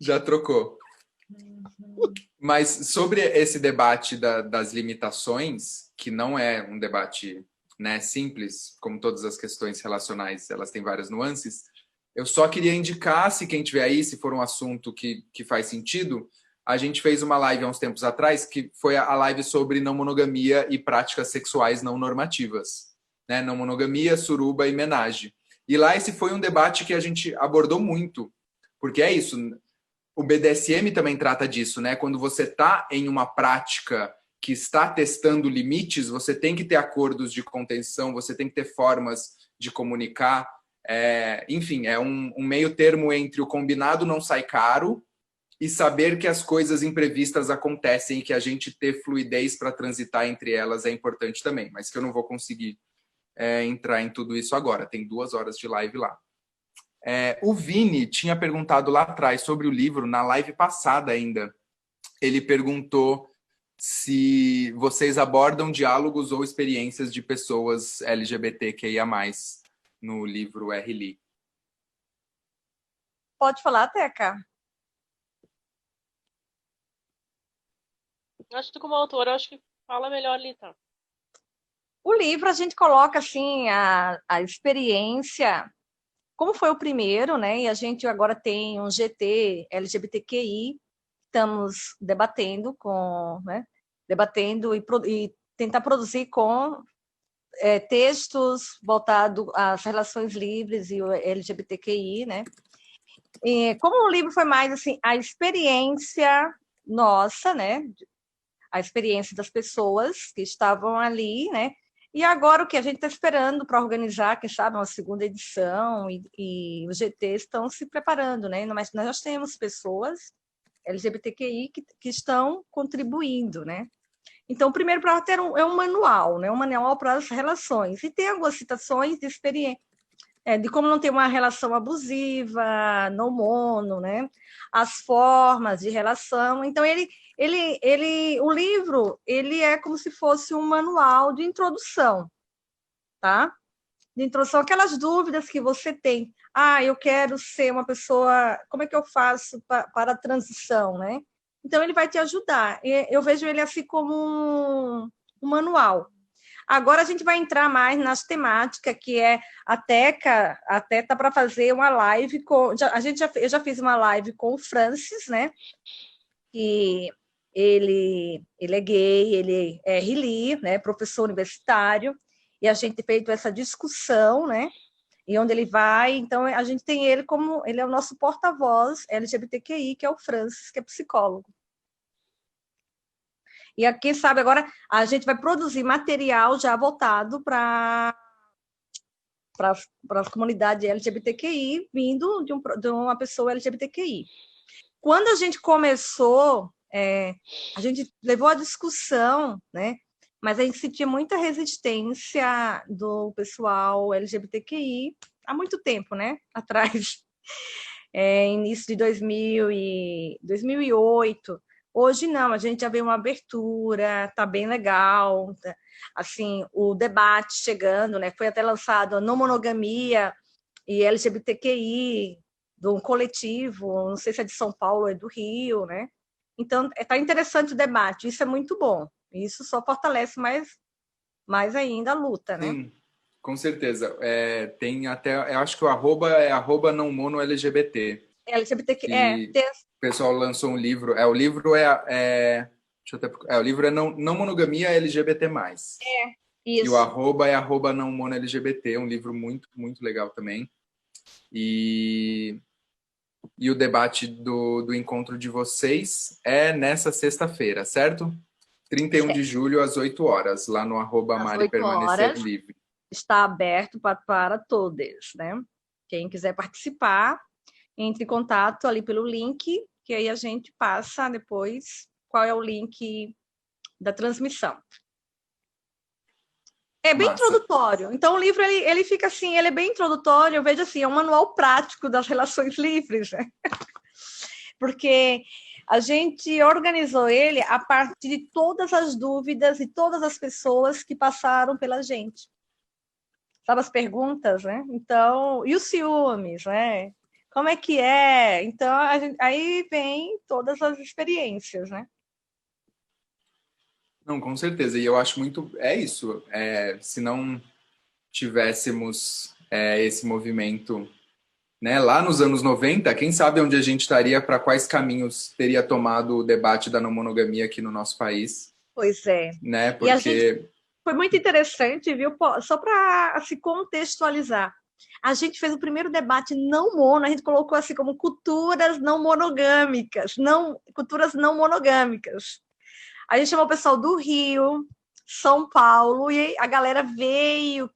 Já trocou. Mas sobre esse debate das limitações, que não é um debate, né, simples, como todas as questões relacionais, elas têm várias nuances, eu só queria indicar, se quem tiver aí, se for um assunto que faz sentido, a gente fez uma live há uns tempos atrás, que foi a live sobre não monogamia e práticas sexuais não normativas. Né? Não monogamia, suruba e menage. E lá esse foi um debate que a gente abordou muito, porque é isso, o BDSM também trata disso, né? Quando você está em uma prática que está testando limites, você tem que ter acordos de contenção, você tem que ter formas de comunicar. Enfim, é um meio termo entre o combinado não sai caro e saber que as coisas imprevistas acontecem e que a gente ter fluidez para transitar entre elas é importante também, mas que eu não vou conseguir entrar em tudo isso agora. Tem 2 horas de live lá. O Vini tinha perguntado lá atrás sobre o livro, na live passada ainda. Ele perguntou se vocês abordam diálogos ou experiências de pessoas LGBTQIA+, no livro RLI. Pode falar, Teca. Acho que como autora, acho que fala melhor ali, tá? O livro a gente coloca assim a experiência, como foi o primeiro, né? E a gente agora tem um GT LGBTQI, estamos debatendo debatendo e tentar produzir com textos voltados às relações livres e o LGBTQI, né? E como o livro foi mais assim a experiência nossa, né? A experiência das pessoas que estavam ali, né? E agora o que a gente está esperando para organizar, quem sabe, uma segunda edição, e os GTs estão se preparando, né? Mas nós temos pessoas LGBTQI que estão contribuindo, né? Então, o primeiro prato é um manual, né? Um manual para as relações. E tem algumas citações de experiência, de como não ter uma relação abusiva, não mono, né? As formas de relação. Então, o livro, ele é como se fosse um manual de introdução, tá? De introdução, aquelas dúvidas que você tem. Eu quero ser uma pessoa, como é que eu faço para a transição, né? Então, ele vai te ajudar. Eu vejo ele assim como um manual. Agora a gente vai entrar mais nas temáticas, que é a Teca, até tá para fazer uma live com. Eu já fiz uma live com o Francis, né? E ele é gay, ele é RLI, né? Professor universitário, e a gente fez essa discussão, né? E onde ele vai, então a gente tem ele como ele é o nosso porta-voz LGBTQI, que é o Francis, que é psicólogo. E quem sabe agora a gente vai produzir material já voltado para a comunidade LGBTQI, vindo de uma pessoa LGBTQI. Quando a gente começou, a gente levou a discussão, né? Mas a gente sentia muita resistência do pessoal LGBTQI há muito tempo, né? Atrás, início de 2008. Hoje não, a gente já vê uma abertura, tá bem legal, assim, o debate chegando, né? Foi até lançado a não monogamia e LGBTQI do coletivo, não sei se é de São Paulo ou é do Rio, né? Então, tá interessante o debate, isso é muito bom. Isso só fortalece mais ainda a luta, né? Sim, com certeza. Tem até, eu acho que o arroba é arroba não mono LGBT. LGBTQ, O pessoal lançou um livro. O livro deixa eu até, o livro é não monogamia LGBT+. Isso. E o arroba é arroba não mono LGBT, um livro muito, muito legal também. E o debate do encontro de vocês é nessa sexta-feira, certo? 31 de julho, às 8 horas, lá no arroba Mari Permanecer Livre. Está aberto para todos, né? Quem quiser participar, entre em contato ali pelo link, que aí a gente passa depois qual é o link da transmissão. É bem introdutório. Então, o livro, ele fica assim, ele é bem introdutório, eu vejo assim, é um manual prático das relações livres, né? Porque a gente organizou ele a partir de todas as dúvidas e todas as pessoas que passaram pela gente. Sabe as perguntas, né? Então, e os ciúmes, né? Como é que é? Então, aí vem todas as experiências, né? Não, com certeza. E eu acho muito... É isso. Se não tivéssemos esse movimento, né, lá nos anos 90, quem sabe onde a gente estaria, para quais caminhos teria tomado o debate da não monogamia aqui no nosso país. Pois é. Né? Porque... Foi muito interessante, viu? Só para se contextualizar. A gente fez o primeiro debate não mono, a gente colocou assim como culturas não monogâmicas, culturas não monogâmicas. A gente chamou o pessoal do Rio, São Paulo, e a galera veio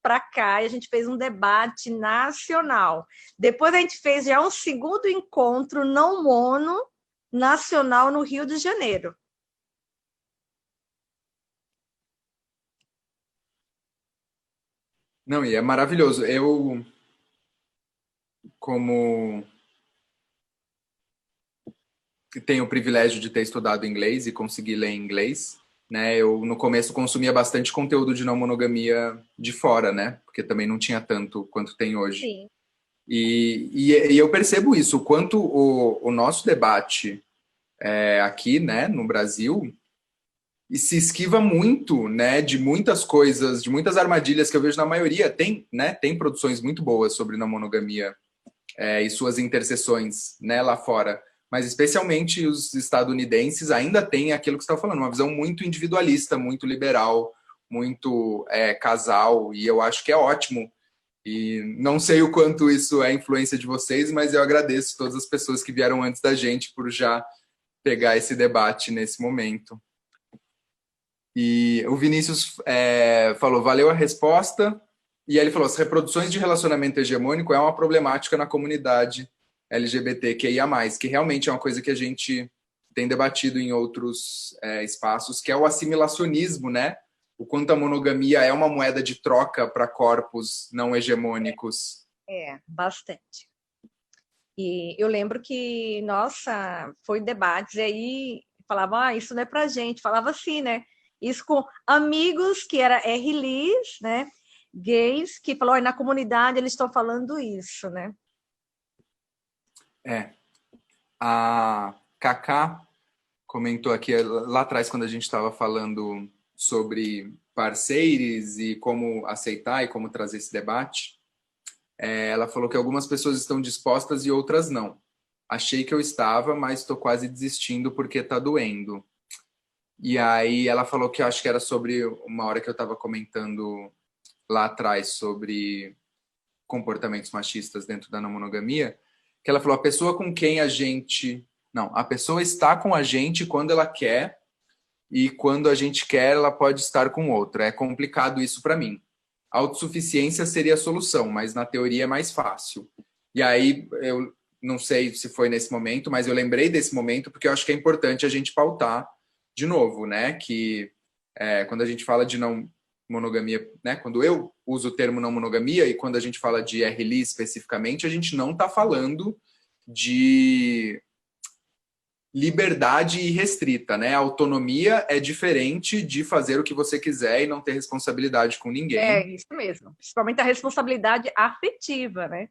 para cá e a gente fez um debate nacional. Depois a gente fez já um segundo encontro não mono nacional no Rio de Janeiro. Não, e é maravilhoso. Eu, como tenho o privilégio de ter estudado inglês e conseguir ler em inglês, né? Eu, no começo, consumia bastante conteúdo de não monogamia de fora, né? Porque também não tinha tanto quanto tem hoje. Sim. E eu percebo isso, o quanto o nosso debate aqui, né, no Brasil, e se esquiva muito, né, de muitas coisas, de muitas armadilhas que eu vejo na maioria. Tem produções muito boas sobre não monogamia e suas interseções, né, lá fora. Mas especialmente os estadunidenses ainda têm aquilo que você está falando, uma visão muito individualista, muito liberal, muito casal, e eu acho que é ótimo. E não sei o quanto isso é influência de vocês, mas eu agradeço todas as pessoas que vieram antes da gente por já pegar esse debate nesse momento. E o Vinícius falou, valeu a resposta. E aí ele falou, as reproduções de relacionamento hegemônico é uma problemática na comunidade LGBTQIA+, que realmente é uma coisa que a gente tem debatido em outros espaços, que é o assimilacionismo, né? O quanto a monogamia é uma moeda de troca para corpos não hegemônicos. Bastante. E eu lembro que, nossa, foi debates, e aí falava, isso não é pra gente, falava assim, né? Isso com amigos que era RLs, né? Gays, que falou, na comunidade eles estão falando isso, né? A Cacá comentou aqui lá atrás, quando a gente estava falando sobre parceiros e como aceitar e como trazer esse debate, ela falou que algumas pessoas estão dispostas e outras não. Achei que eu estava, mas estou quase desistindo porque está doendo. E aí ela falou que eu acho que era sobre uma hora que eu estava comentando lá atrás sobre comportamentos machistas dentro da não monogamia, que ela falou, a pessoa com quem a gente... Não, a pessoa está com a gente quando ela quer e quando a gente quer, ela pode estar com outra. É complicado isso para mim. A autossuficiência seria a solução, mas na teoria é mais fácil. E aí, eu não sei se foi nesse momento, mas eu lembrei desse momento porque eu acho que é importante a gente pautar de novo, né? Que quando a gente fala de não monogamia, né? Quando eu uso o termo não monogamia e quando a gente fala de RLI especificamente, a gente não está falando de liberdade irrestrita, né? A autonomia é diferente de fazer o que você quiser e não ter responsabilidade com ninguém. É isso mesmo. Principalmente a responsabilidade afetiva, né?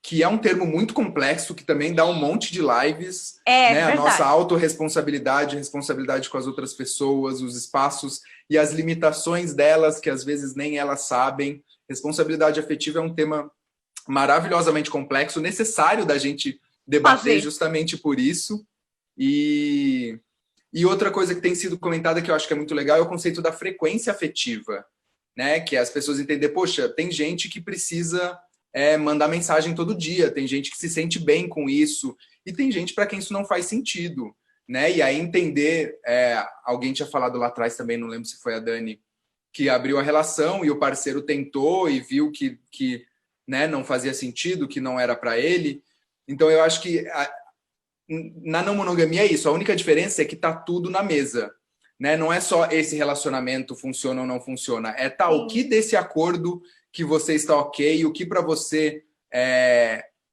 Que é um termo muito complexo, que também dá um monte de lives, né? A Verdade. nossa autorresponsabilidade, responsabilidade com as outras pessoas, os espaços e as limitações delas, que às vezes nem elas sabem. Responsabilidade afetiva é um tema maravilhosamente complexo, necessário da gente debater justamente por isso. E outra coisa que tem sido comentada que eu acho que é muito legal é o conceito da frequência afetiva, né? Que é as pessoas entender, poxa, tem gente que precisa mandar mensagem todo dia, tem gente que se sente bem com isso, e tem gente para quem isso não faz sentido, né? E aí entender, alguém tinha falado lá atrás também, não lembro se foi a Dani, que abriu a relação e o parceiro tentou e viu que né, não fazia sentido, que não era para ele. Então eu acho que na não monogamia é isso, a única diferença é que tá tudo na mesa, né? Não é só esse relacionamento funciona ou não funciona, é o que desse acordo que você está ok, o que para você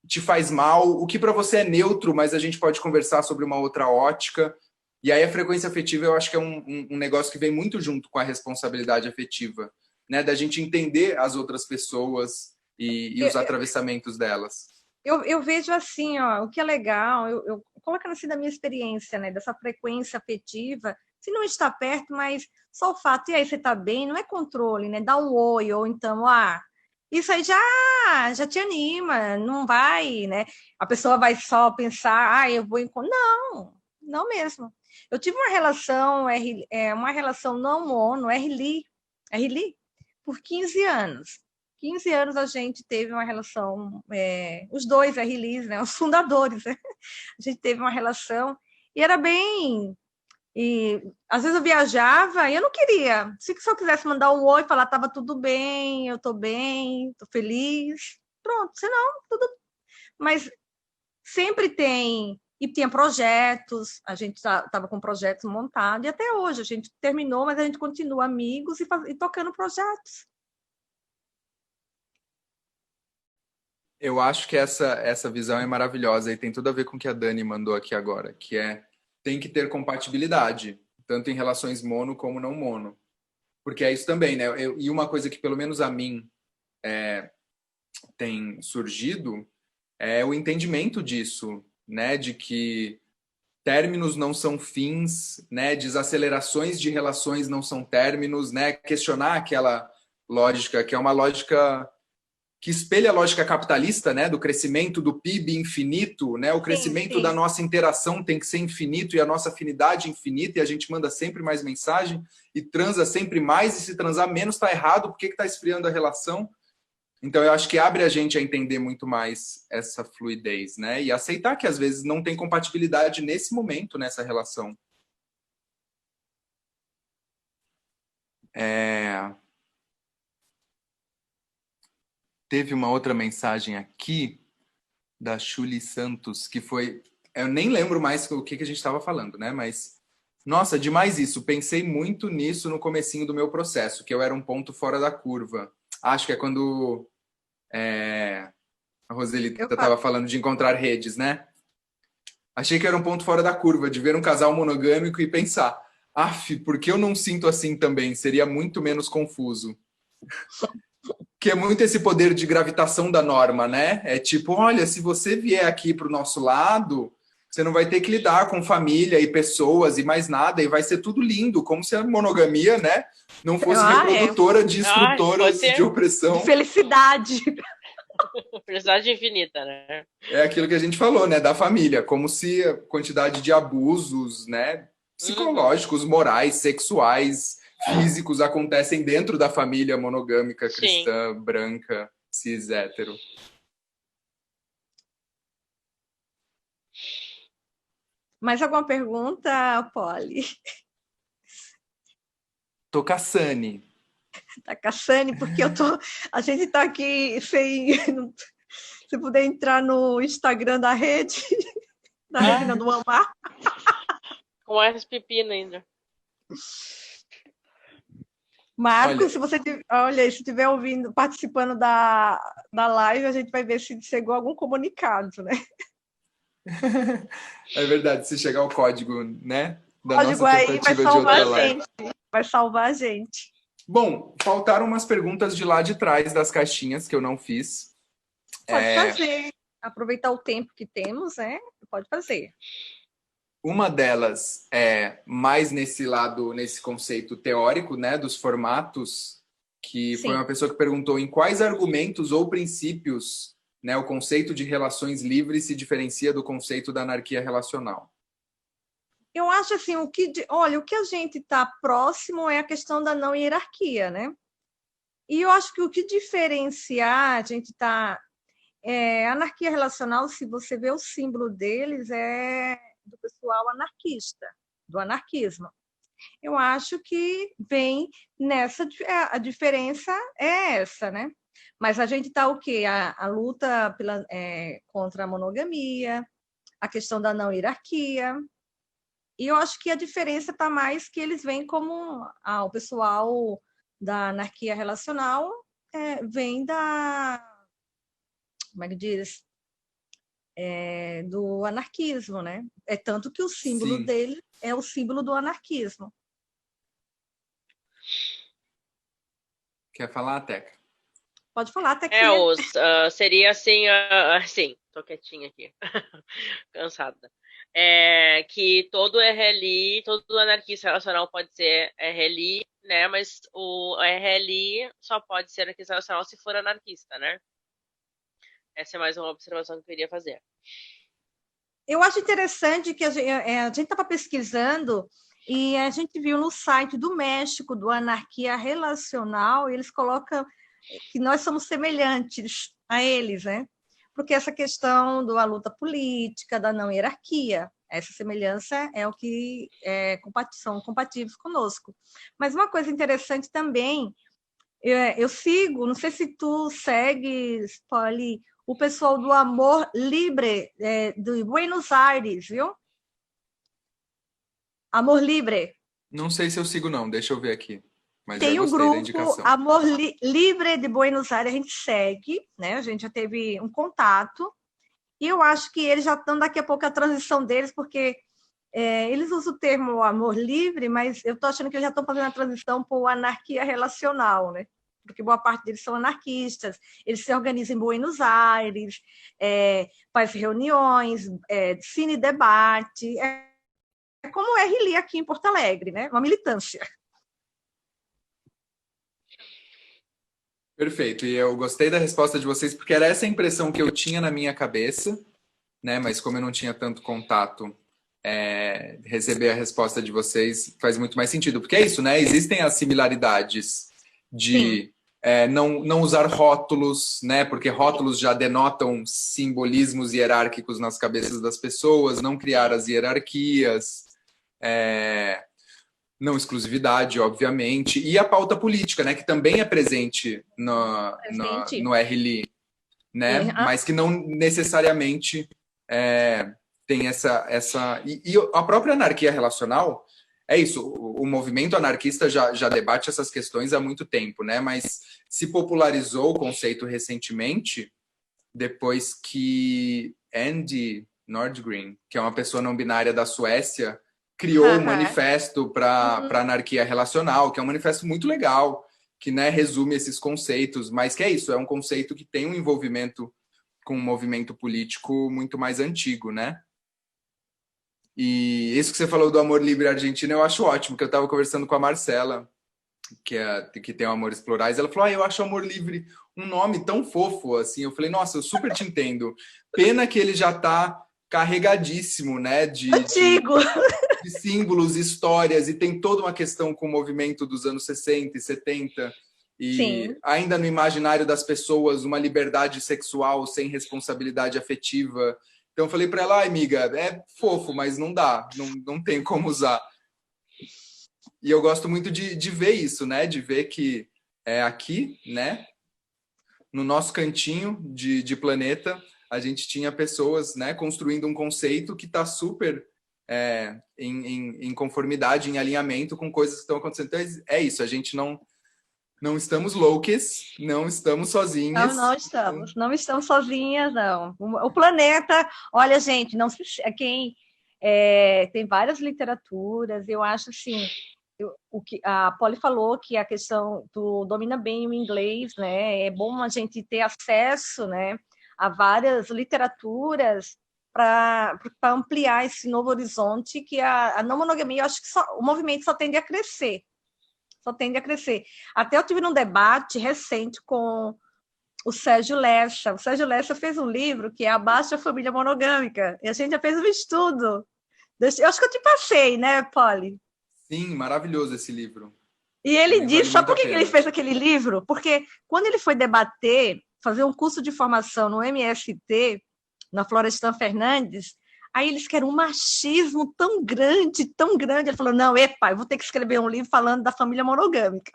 te faz mal, o que para você é neutro, mas a gente pode conversar sobre uma outra ótica. E aí a frequência afetiva eu acho que é um negócio que vem muito junto com a responsabilidade afetiva, né? Da gente entender as outras pessoas e os atravessamentos delas. Eu vejo assim, ó, o que é legal, eu colocando assim da minha experiência, né, dessa frequência afetiva, se não está perto, mas só o fato, e aí você está bem, não é controle, né? Dá um oi, ou então, isso aí já te anima, não vai, né? A pessoa vai só pensar, eu vou encontrar. Não mesmo. Eu tive uma relação não mono, RLI, por 15 anos. 15 anos a gente teve uma relação, os dois RLIs, né, os fundadores, né? A gente teve uma relação e era bem... E às vezes eu viajava e eu não queria. Se eu quisesse mandar um oi, falar estava tudo bem, eu estou bem, estou feliz, pronto. Senão, tudo... Mas sempre tem... E tinha projetos, a gente estava com projetos montados, e até hoje a gente terminou, mas a gente continua amigos e tocando projetos. Eu acho que essa visão é maravilhosa e tem tudo a ver com o que a Dani mandou aqui agora, que tem que ter compatibilidade, tanto em relações mono como não mono. Porque é isso também, né? E uma coisa que pelo menos a mim tem surgido é o entendimento disso, né? De que términos não são fins, né? Desacelerações de relações não são términos, né? Questionar aquela lógica, que é uma lógica que espelha a lógica capitalista, né, do crescimento do PIB infinito, né, o crescimento da nossa interação tem que ser infinito e a nossa afinidade infinita e a gente manda sempre mais mensagem e transa sempre mais e se transar menos está errado, por que está esfriando a relação? Então eu acho que abre a gente a entender muito mais essa fluidez, né, e aceitar que às vezes não tem compatibilidade nesse momento nessa relação. Teve uma outra mensagem aqui da Chuli Santos, que foi... Eu nem lembro mais o que a gente estava falando, né? Mas, nossa, demais isso. Pensei muito nisso no comecinho do meu processo, que eu era um ponto fora da curva. Acho que é quando a Roselita Eu estava falando de encontrar redes, né? Achei que era um ponto fora da curva, de ver um casal monogâmico e pensar, por que eu não sinto assim também? Seria muito menos confuso. Que é muito esse poder de gravitação da norma, né? É tipo, olha, se você vier aqui para o nosso lado, você não vai ter que lidar com família e pessoas e mais nada, e vai ser tudo lindo, como se a monogamia, né, não fosse reprodutora de estruturas de de opressão. felicidade. Felicidade infinita, né? É aquilo que a gente falou, né, da família, como se a quantidade de abusos, né, psicológicos, morais, sexuais, físicos acontecem dentro da família monogâmica, cristã, branca, cis, hétero. Mais alguma pergunta, Polly? Tô caçane. Tá caçando, porque a gente tá aqui sem... Se puder entrar no Instagram da rede, da Regina do Amar. Com essas pepinas ainda. Marcos, se você estiver ouvindo, participando da live, a gente vai ver se chegou algum comunicado, né? É verdade, se chegar o código, né? Da código nossa tentativa aí vai salvar a gente. Vai salvar a gente. Bom, faltaram umas perguntas de lá de trás das caixinhas que eu não fiz. Pode fazer. Aproveitar o tempo que temos, né? Pode fazer. Uma delas é mais nesse lado, nesse conceito teórico, né, dos formatos, que foi uma pessoa que perguntou em quais argumentos ou princípios, né, o conceito de relações livres se diferencia do conceito da anarquia relacional. Eu acho assim, o que a gente está próximo é a questão da não hierarquia, né? E eu acho que o que diferenciar, a gente está... anarquia relacional, se você vê o símbolo deles, é do pessoal anarquista, do anarquismo. Eu acho que vem nessa... A diferença é essa, né? Mas a gente está o quê? A luta contra a monogamia, a questão da não hierarquia. E eu acho que a diferença está mais que eles vêm como o pessoal da anarquia relacional vem da... Como é que diz? Do anarquismo, né? É tanto que o símbolo dele é o símbolo do anarquismo. Quer falar, Teca? Pode falar, Tequinha. Seria assim, assim, tô quietinha aqui, cansada. Que todo RLI, todo anarquista relacional pode ser RLI, né? Mas o RLI só pode ser anarquista relacional se for anarquista, né? Essa é mais uma observação que eu queria fazer. Eu acho interessante que a gente estava pesquisando e a gente viu no site do México, do Anarquia Relacional, eles colocam que nós somos semelhantes a eles, né? Porque essa questão da luta política, da não hierarquia, essa semelhança é o que são compatíveis conosco. Mas uma coisa interessante também, eu sigo, não sei se tu segues, Polly, o pessoal do Amor Libre, de Buenos Aires, viu? Amor Libre. Não sei se eu sigo, não. Deixa eu ver aqui. Mas tem o grupo Amor Libre de Buenos Aires, a gente segue, né? A gente já teve um contato. E eu acho que eles já estão daqui a pouco a transição deles, porque eles usam o termo amor livre, mas eu estou achando que eles já estão fazendo a transição para a anarquia relacional, né? Porque boa parte deles são anarquistas, eles se organizam em Buenos Aires, faz reuniões, cine debate, é como o RLI aqui em Porto Alegre, né? Uma militância. Perfeito, e eu gostei da resposta de vocês, porque era essa a impressão que eu tinha na minha cabeça, né? Mas como eu não tinha tanto contato, receber a resposta de vocês faz muito mais sentido, porque é isso, né? Existem as similaridades de não usar rótulos, né? Porque rótulos já denotam simbolismos hierárquicos nas cabeças das pessoas, não criar as hierarquias, não exclusividade, obviamente, e a pauta política, né? Que também é presente no RLI. né? Mas que não necessariamente tem essa... E a própria anarquia relacional, é isso, o movimento anarquista já debate essas questões há muito tempo, né? Mas se popularizou o conceito recentemente, depois que Andy Nordgren, que é uma pessoa não binária da Suécia, criou um manifesto para anarquia relacional, que é um manifesto muito legal, que, né, resume esses conceitos, mas que é isso, é um conceito que tem um envolvimento com um movimento político muito mais antigo, né? E isso que você falou do amor livre argentino eu acho ótimo, que eu estava conversando com a Marcela, que tem o Amores Plurais, ela falou, eu acho amor livre um nome tão fofo, assim. Eu falei, nossa, eu super te entendo. Pena que ele já está carregadíssimo, né, Antigo! De símbolos, histórias, e tem toda uma questão com o movimento dos anos 60 e 70, e Sim. ainda no imaginário das pessoas, uma liberdade sexual sem responsabilidade afetiva. Então eu falei para ela, amiga, é fofo, mas não dá, não tem como usar. E eu gosto muito de ver isso, né? De ver que aqui, né? No nosso cantinho de planeta, a gente tinha pessoas, né, construindo um conceito que está super em conformidade, em alinhamento com coisas que estão acontecendo. Então é isso, a gente não estamos loucas, não estamos sozinhas. Não estamos sozinhas, não. O planeta, olha, gente, não se tem várias literaturas, eu acho assim, o que a Polly falou, que a questão do domina bem o inglês, né? É bom a gente ter acesso, né, a várias literaturas para ampliar esse novo horizonte que a não monogamia, eu acho que o movimento só tende a crescer. Só tende a crescer. Até eu tive num debate recente com o Sérgio Lecha. O Sérgio Lecha fez um livro que é Abaixo da Família Monogâmica. E a gente já fez um estudo. Eu acho que eu te passei, né, Polly? Sim, maravilhoso esse livro. E ele disse, sabe por que ele fez aquele livro? Porque quando ele foi debater, fazer um curso de formação no MST, na Florestan Fernandes, aí eles querem um machismo tão grande, tão grande. Ele falou, não, eu vou ter que escrever um livro falando da família monogâmica.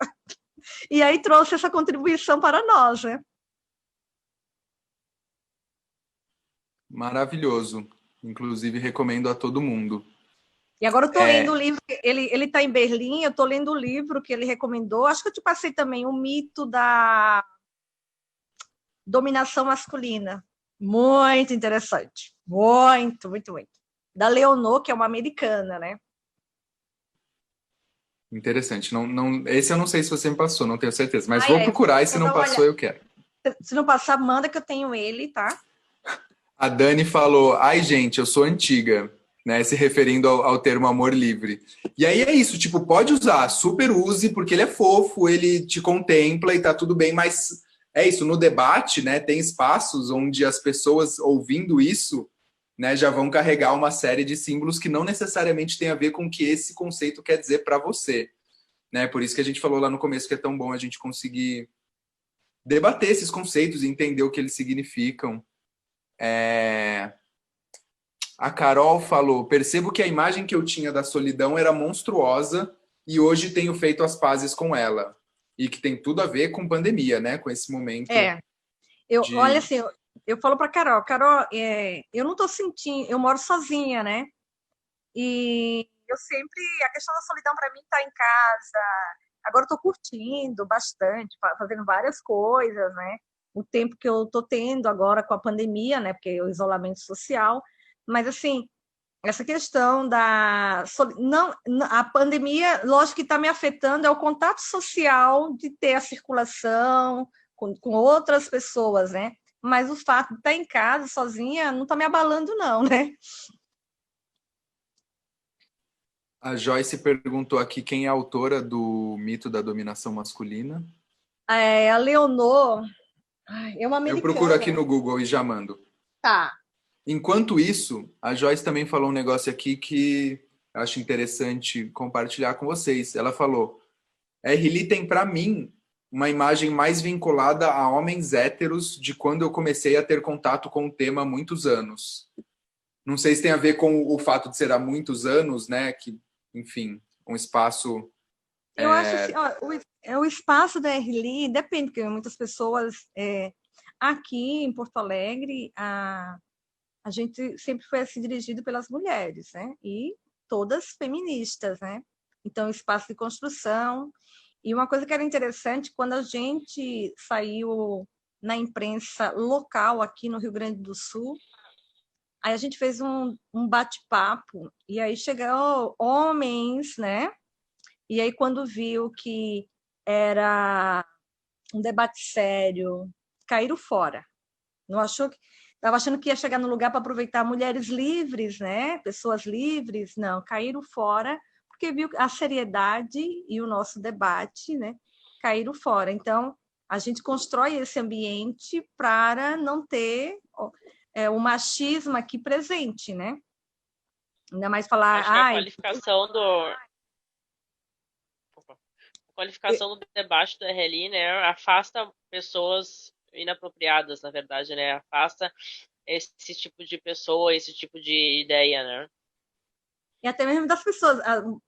E aí trouxe essa contribuição para nós, né? Maravilhoso. Inclusive, recomendo a todo mundo. E agora eu estou lendo o livro, ele está em Berlim, eu estou lendo o livro que ele recomendou. Acho que eu te passei também o mito da dominação masculina. Muito interessante. Muito, muito, muito. Da Leonor, que é uma americana, né? Interessante. Esse eu não sei se você me passou, não tenho certeza. Mas vou procurar e se não passou, eu quero. Se não passar, manda que eu tenho ele, tá? A Dani falou, ai, gente, eu sou antiga, né? Se referindo ao termo amor livre. E aí é isso, tipo, pode usar, super use, porque ele é fofo, ele te contempla e tá tudo bem, mas é isso, no debate, né? Tem espaços onde as pessoas ouvindo isso, né, já vão carregar uma série de símbolos que não necessariamente tem a ver com o que esse conceito quer dizer para você, né? Por isso que a gente falou lá no começo que é tão bom a gente conseguir debater esses conceitos e entender o que eles significam. A Carol falou, percebo que a imagem que eu tinha da solidão era monstruosa e hoje tenho feito as pazes com ela. E que tem tudo a ver com pandemia, né? Com esse momento. Olha assim, eu falo para Carol, eu não estou sentindo, eu moro sozinha, né? E eu sempre, a questão da solidão para mim está em casa. Agora eu estou curtindo bastante, fazendo várias coisas, né? O tempo que eu estou tendo agora com a pandemia, né? Porque o isolamento social. Mas, assim, essa questão da... a pandemia, lógico que está me afetando, é o contato social de ter a circulação com outras pessoas, né? Mas o fato de estar em casa sozinha não está me abalando, não, né? A Joyce perguntou aqui quem é a autora do mito da dominação masculina. A Leonor é uma americana. Eu procuro aqui no Google e já mando. Tá. Enquanto isso, a Joyce também falou um negócio aqui que eu acho interessante compartilhar com vocês. Ela falou, R. tem, para mim, uma imagem mais vinculada a homens héteros de quando eu comecei a ter contato com o tema há muitos anos. Não sei se tem a ver com o fato de ser há muitos anos, né? Que, enfim, um espaço... Eu acho assim, o espaço da R. depende, porque muitas pessoas... aqui em Porto Alegre, a gente sempre foi assim dirigido pelas mulheres, né? E todas feministas, né? Então, espaço de construção. E uma coisa que era interessante, quando a gente saiu na imprensa local aqui no Rio Grande do Sul, aí a gente fez um bate-papo, e aí chegaram homens, né? E aí, quando viu que era um debate sério, caíram fora. Não achou que estava achando que ia chegar no lugar para aproveitar mulheres livres, né? Pessoas livres, não, caíram fora porque viu a seriedade e o nosso debate, né? Caíram fora. Então, a gente constrói esse ambiente para não ter o machismo aqui presente, né? Ainda mais falar, Acho que a qualificação do debate do RLI, né, afasta pessoas inapropriadas, na verdade, né? Afasta esse tipo de pessoa, esse tipo de ideia, né? E até mesmo das pessoas,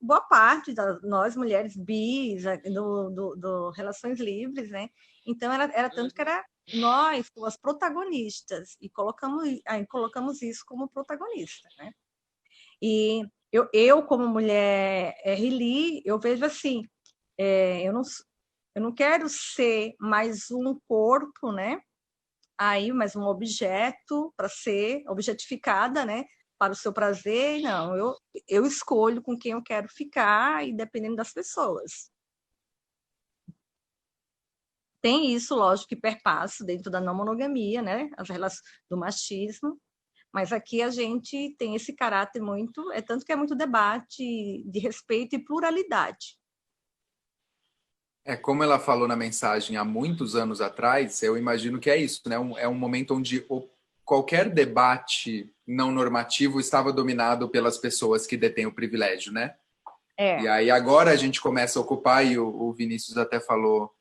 boa parte das nós mulheres bis, do Relações Livres, né? Então era tanto que era nós, as protagonistas, e colocamos isso como protagonista, né? E eu como mulher RLI, eu vejo assim, eu não quero ser mais um corpo, né? Aí, mais um objeto para ser objetificada, né? Para o seu prazer, não. Eu escolho com quem eu quero ficar e dependendo das pessoas. Tem isso, lógico, que perpassa dentro da não monogamia, né? As relações do machismo, mas aqui a gente tem esse caráter muito, tanto que é muito debate de respeito e pluralidade. Como ela falou na mensagem há muitos anos atrás, eu imagino que é isso, né? É um momento onde qualquer debate não normativo estava dominado pelas pessoas que detêm o privilégio, né? E aí agora a gente começa a ocupar, e o Vinícius até falou,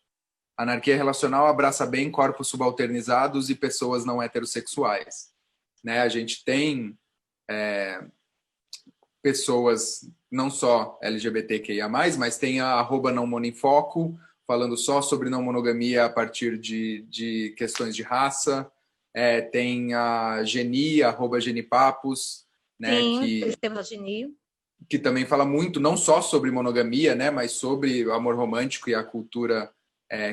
anarquia relacional abraça bem corpos subalternizados e pessoas não heterossexuais, né? A gente tem pessoas não só LGBTQIA+, mas tem a @não-monofoco, falando só sobre não monogamia a partir de questões de raça. Tem a Geni, @genipapos, né, Sim, temos a Geni. Que também fala muito, não só sobre monogamia, né, mas sobre o amor romântico e a cultura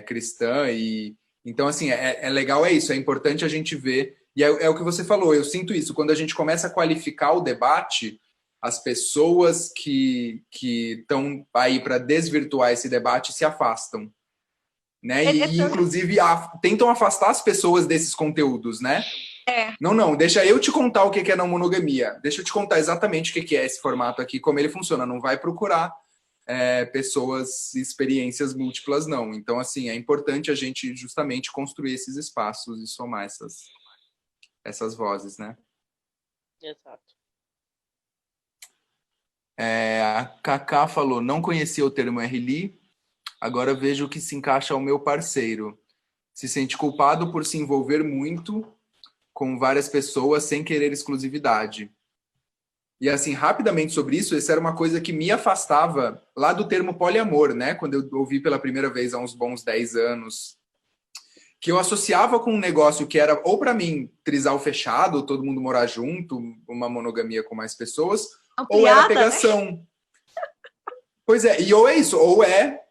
cristã. E então, assim, é legal, é importante a gente ver, e é o que você falou, eu sinto isso, quando a gente começa a qualificar o debate, as pessoas que estão aí para desvirtuar esse debate se afastam, né? E inclusive tentam afastar as pessoas desses conteúdos, né? Não, deixa eu te contar o que é não monogamia. Deixa eu te contar exatamente o que é esse formato aqui, como ele funciona. Não vai procurar pessoas, experiências múltiplas, não. Então, assim, é importante a gente justamente construir esses espaços e somar essas vozes, né? Exato. A Cacá falou, não conhecia o termo RLI, agora vejo que se encaixa ao meu parceiro. Se sente culpado por se envolver muito com várias pessoas sem querer exclusividade. E assim, rapidamente sobre isso, essa era uma coisa que me afastava lá do termo poliamor, né? Quando eu ouvi pela primeira vez há uns bons 10 anos, que eu associava com um negócio que era, ou para mim, trisal fechado, todo mundo morar junto, uma monogamia com mais pessoas, ampliada, ou era pegação. Né? Pois é, e ou é isso, ou é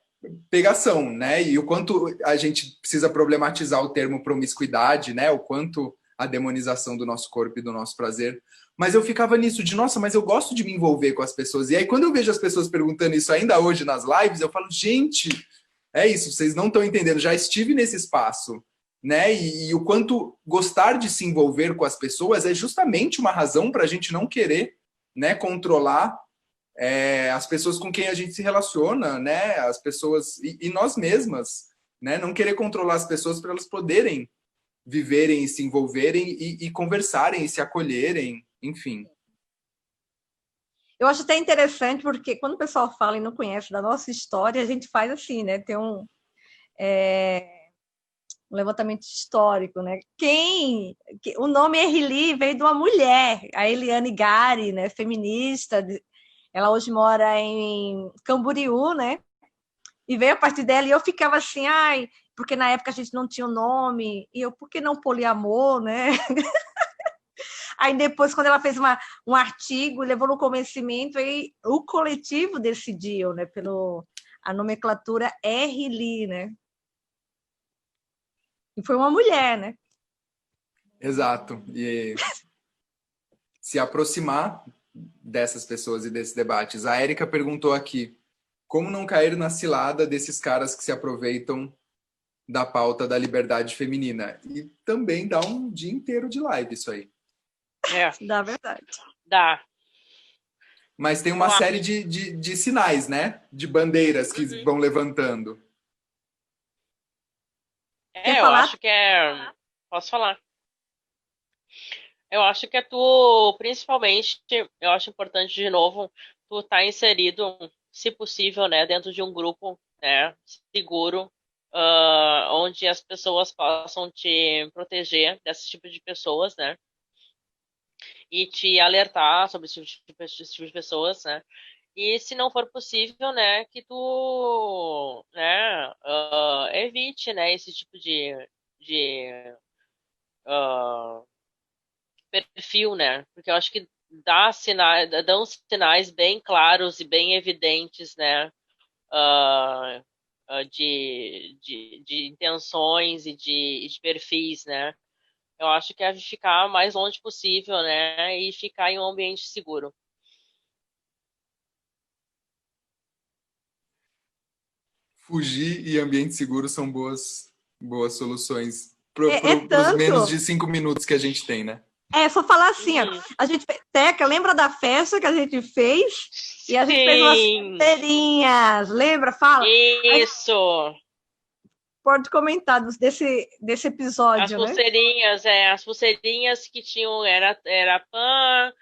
pegação, né? E o quanto a gente precisa problematizar o termo promiscuidade, né? O quanto a demonização do nosso corpo e do nosso prazer. Mas eu ficava nisso de, nossa, mas eu gosto de me envolver com as pessoas. E aí, quando eu vejo as pessoas perguntando isso ainda hoje nas lives, eu falo, gente, é isso, vocês não estão entendendo, já estive nesse espaço, né? E o quanto gostar de se envolver com as pessoas é justamente uma razão para a gente não querer, né, controlar as pessoas com quem a gente se relaciona, né? As pessoas e nós mesmas, né? Não querer controlar as pessoas para elas poderem viverem e se envolverem e conversarem e se acolherem, enfim. Eu acho até interessante porque quando o pessoal fala e não conhece da nossa história, a gente faz assim, né? Tem um levantamento histórico, né? O nome RLI veio de uma mulher, a Eliane Gari, né? Feminista. Ela hoje mora em Camboriú, né? E veio a partir dela e eu ficava assim, porque na época a gente não tinha o nome, e eu, por que não poliamor, né? Aí depois, quando ela fez um artigo, levou no convencimento, aí o coletivo decidiu, né, a nomenclatura RLI, né? E foi uma mulher, né? Exato. E se aproximar dessas pessoas e desses debates. A Érica perguntou aqui, como não cair na cilada desses caras que se aproveitam da pauta da liberdade feminina? E também dá um dia inteiro de live isso aí. Da verdade. Dá. Mas tem uma série de sinais, né? De bandeiras que vão levantando. Eu acho que Posso falar? Eu acho que tu, principalmente, eu acho importante, de novo, tu tá inserido, se possível, né, dentro de um grupo, né, seguro, onde as pessoas possam te proteger desse tipo de pessoas, né, e te alertar sobre esse tipo de pessoas, né, e se não for possível, né, que tu, né, evite, né, esse tipo de perfil, né? Porque eu acho que dão sinais bem claros e bem evidentes, né? De intenções e de perfis, né? Eu acho que é ficar mais longe possível, né? E ficar em um ambiente seguro. Fugir e ambiente seguro são boas soluções para os Tanto... menos de 5 minutos que a gente tem, né? Só falar assim, ó, a gente, Teca, lembra da festa que a gente fez? Sim. E a gente fez umas pulseirinhas, lembra? Fala. Isso! Pode comentar desse episódio, As pulseirinhas que tinham, era pan,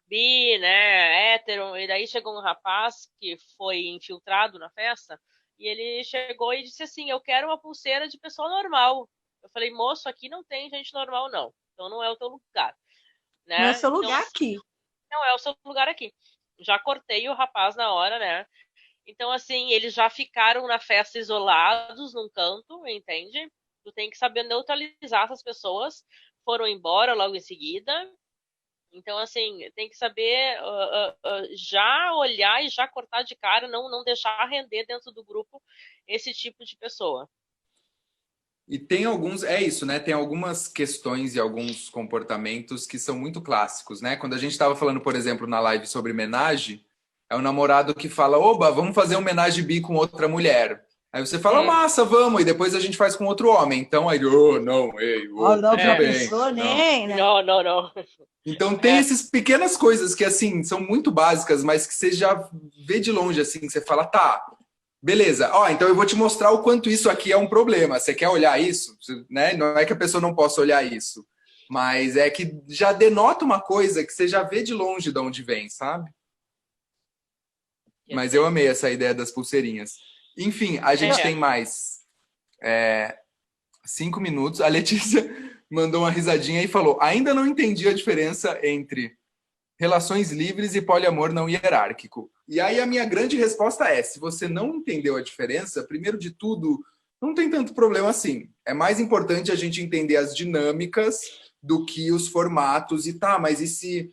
bi, né, hétero, e daí chegou um rapaz que foi infiltrado na festa, e ele chegou e disse assim, eu quero uma pulseira de pessoa normal. Eu falei, moço, aqui não tem gente normal, não. Então não é o teu lugar. Né? Não é o seu lugar aqui. Não é o seu lugar aqui. Já cortei o rapaz na hora, né? Então, assim, eles já ficaram na festa isolados num canto, entende? Tu tem que saber neutralizar essas pessoas. Foram embora logo em seguida. Então, assim, tem que saber já olhar e já cortar de cara, não deixar render dentro do grupo esse tipo de pessoa. E tem alguns, é isso, né? Tem algumas questões e alguns comportamentos que são muito clássicos, né? Quando a gente estava falando, por exemplo, na live sobre homenagem, é o namorado que fala, oba, vamos fazer homenagem bi com outra mulher. Aí você fala, massa, vamos, e depois a gente faz com outro homem. Então aí, não, pensou, nem, né? Não. Então tem essas pequenas coisas que, assim, são muito básicas, mas que você já vê de longe, assim, que você fala, tá, beleza, então eu vou te mostrar o quanto isso aqui é um problema. Você quer olhar isso? Né? Não é que a pessoa não possa olhar isso, mas é que já denota uma coisa que você já vê de longe de onde vem, sabe? Mas eu amei essa ideia das pulseirinhas. Enfim, a gente tem mais 5 minutos. A Letícia mandou uma risadinha e falou, ainda não entendi a diferença entre relações livres e poliamor não hierárquico. E aí a minha grande resposta é, se você não entendeu a diferença, primeiro de tudo, não tem tanto problema assim. É mais importante a gente entender as dinâmicas do que os formatos. E tá, mas e se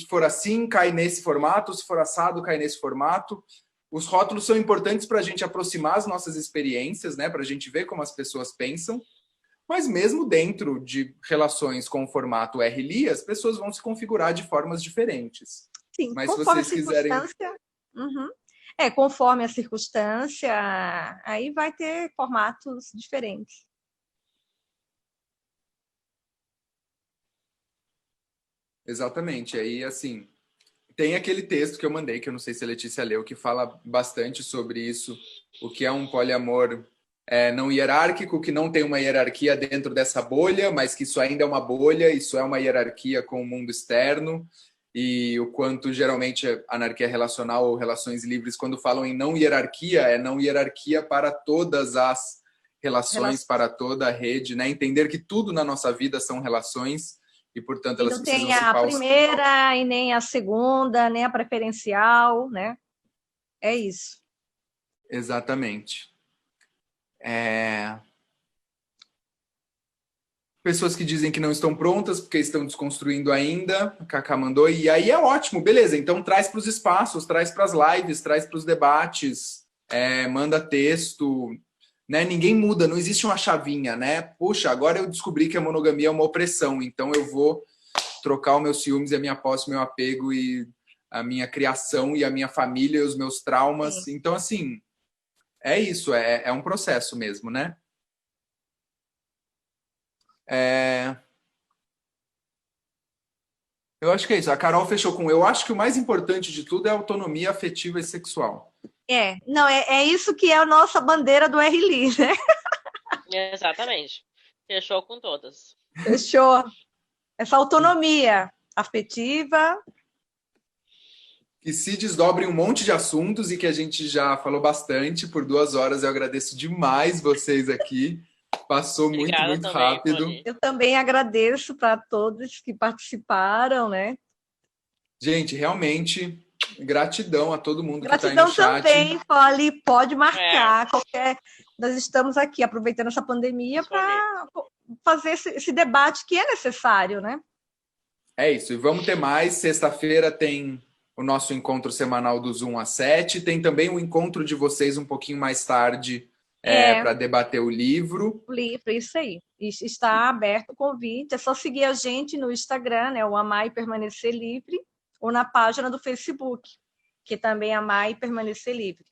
for assim, cai nesse formato, se for assado, cai nesse formato. Os rótulos são importantes para a gente aproximar as nossas experiências, né? Para a gente ver como as pessoas pensam. Mas mesmo dentro de relações com o formato RLI, as pessoas vão se configurar de formas diferentes. Sim, mas se vocês quiserem... conforme a circunstância, aí vai ter formatos diferentes. Exatamente. Aí, assim, tem aquele texto que eu mandei, que eu não sei se a Letícia leu, que fala bastante sobre isso, o que é um poliamor não hierárquico, que não tem uma hierarquia dentro dessa bolha, mas que isso ainda é uma bolha, isso é uma hierarquia com o mundo externo, e o quanto geralmente anarquia relacional ou relações livres, quando falam em não hierarquia, é não hierarquia para todas as relações, para toda a rede, né? Entender que tudo na nossa vida são relações, e, portanto, elas precisam se pautar. Não tem a primeira e nem a segunda, nem a preferencial, né? É isso. Exatamente. É, pessoas que dizem que não estão prontas porque estão desconstruindo ainda. A Cacá mandou. E aí é ótimo, beleza. Então traz para os espaços, traz para as lives, traz para os debates, manda texto. Né? Ninguém muda, não existe uma chavinha, né? Puxa, agora eu descobri que a monogamia é uma opressão, então eu vou trocar os meus ciúmes e a minha posse, o meu apego e a minha criação e a minha família e os meus traumas. Sim. Então, assim, é isso, é um processo mesmo, né? Eu acho que é isso. A Carol fechou com eu acho que o mais importante de tudo é a autonomia afetiva e sexual. Não, é isso que é a nossa bandeira do RLI, né? Exatamente. Fechou com todas. Fechou. Essa autonomia afetiva. Que se desdobre um monte de assuntos e que a gente já falou bastante por 2 horas. Eu agradeço demais vocês aqui. Passou Obrigada muito também, rápido. Poli. Eu também agradeço para todos que participaram, né? Gente, realmente, gratidão a todo mundo que está aí Gratidão no chat. também, Polly, pode marcar qualquer. Nós estamos aqui aproveitando essa pandemia para fazer esse debate que é necessário, né? É isso, e vamos ter mais. Sexta-feira tem o nosso encontro semanal do Zoom às 7. Tem também o encontro de vocês um pouquinho mais tarde para debater o livro. O livro, isso aí. Está aberto o convite. É só seguir a gente no Instagram, né? O Amar e Permanecer Livre, ou na página do Facebook, que também é Amar e Permanecer Livre.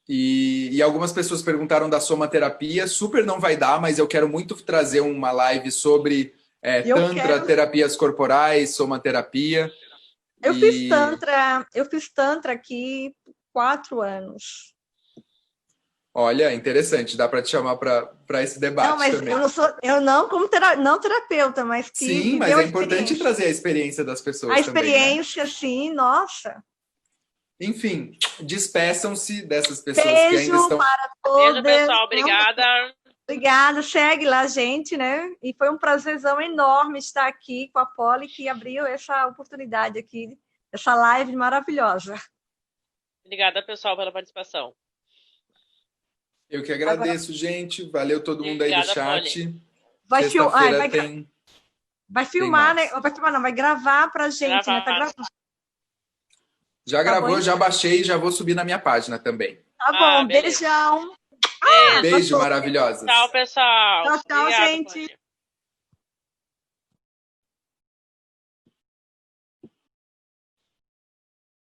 E algumas pessoas perguntaram da somaterapia. Super não vai dar, mas eu quero muito trazer uma live sobre tantra, terapias corporais, somaterapia. Eu fiz tantra aqui 4 anos. Olha, interessante, dá para te chamar para esse debate não, mas também. Eu não como não terapeuta, mas que sim, mas é importante trazer a experiência das pessoas. A experiência, também, né? sim, nossa. Enfim, despeçam-se dessas pessoas que ainda estão. Para todos. Beijo, pessoal. Obrigada. Obrigada, segue lá a gente, né? E foi um prazerzão enorme estar aqui com a Polly, que abriu essa oportunidade aqui, essa live maravilhosa. Obrigada, pessoal, pela participação. Eu que agradeço, gente. Valeu todo mundo aí do chat. Vai filmar, tem... vai filmar, né? Vai filmar, não, vai gravar pra gente, né? Tá gravando. Já gravou, já baixei e já vou subir na minha página também. Tá bom, beijão. Beijo, maravilhosas. Tchau, pessoal. Tchau, Obrigada, gente. Poli.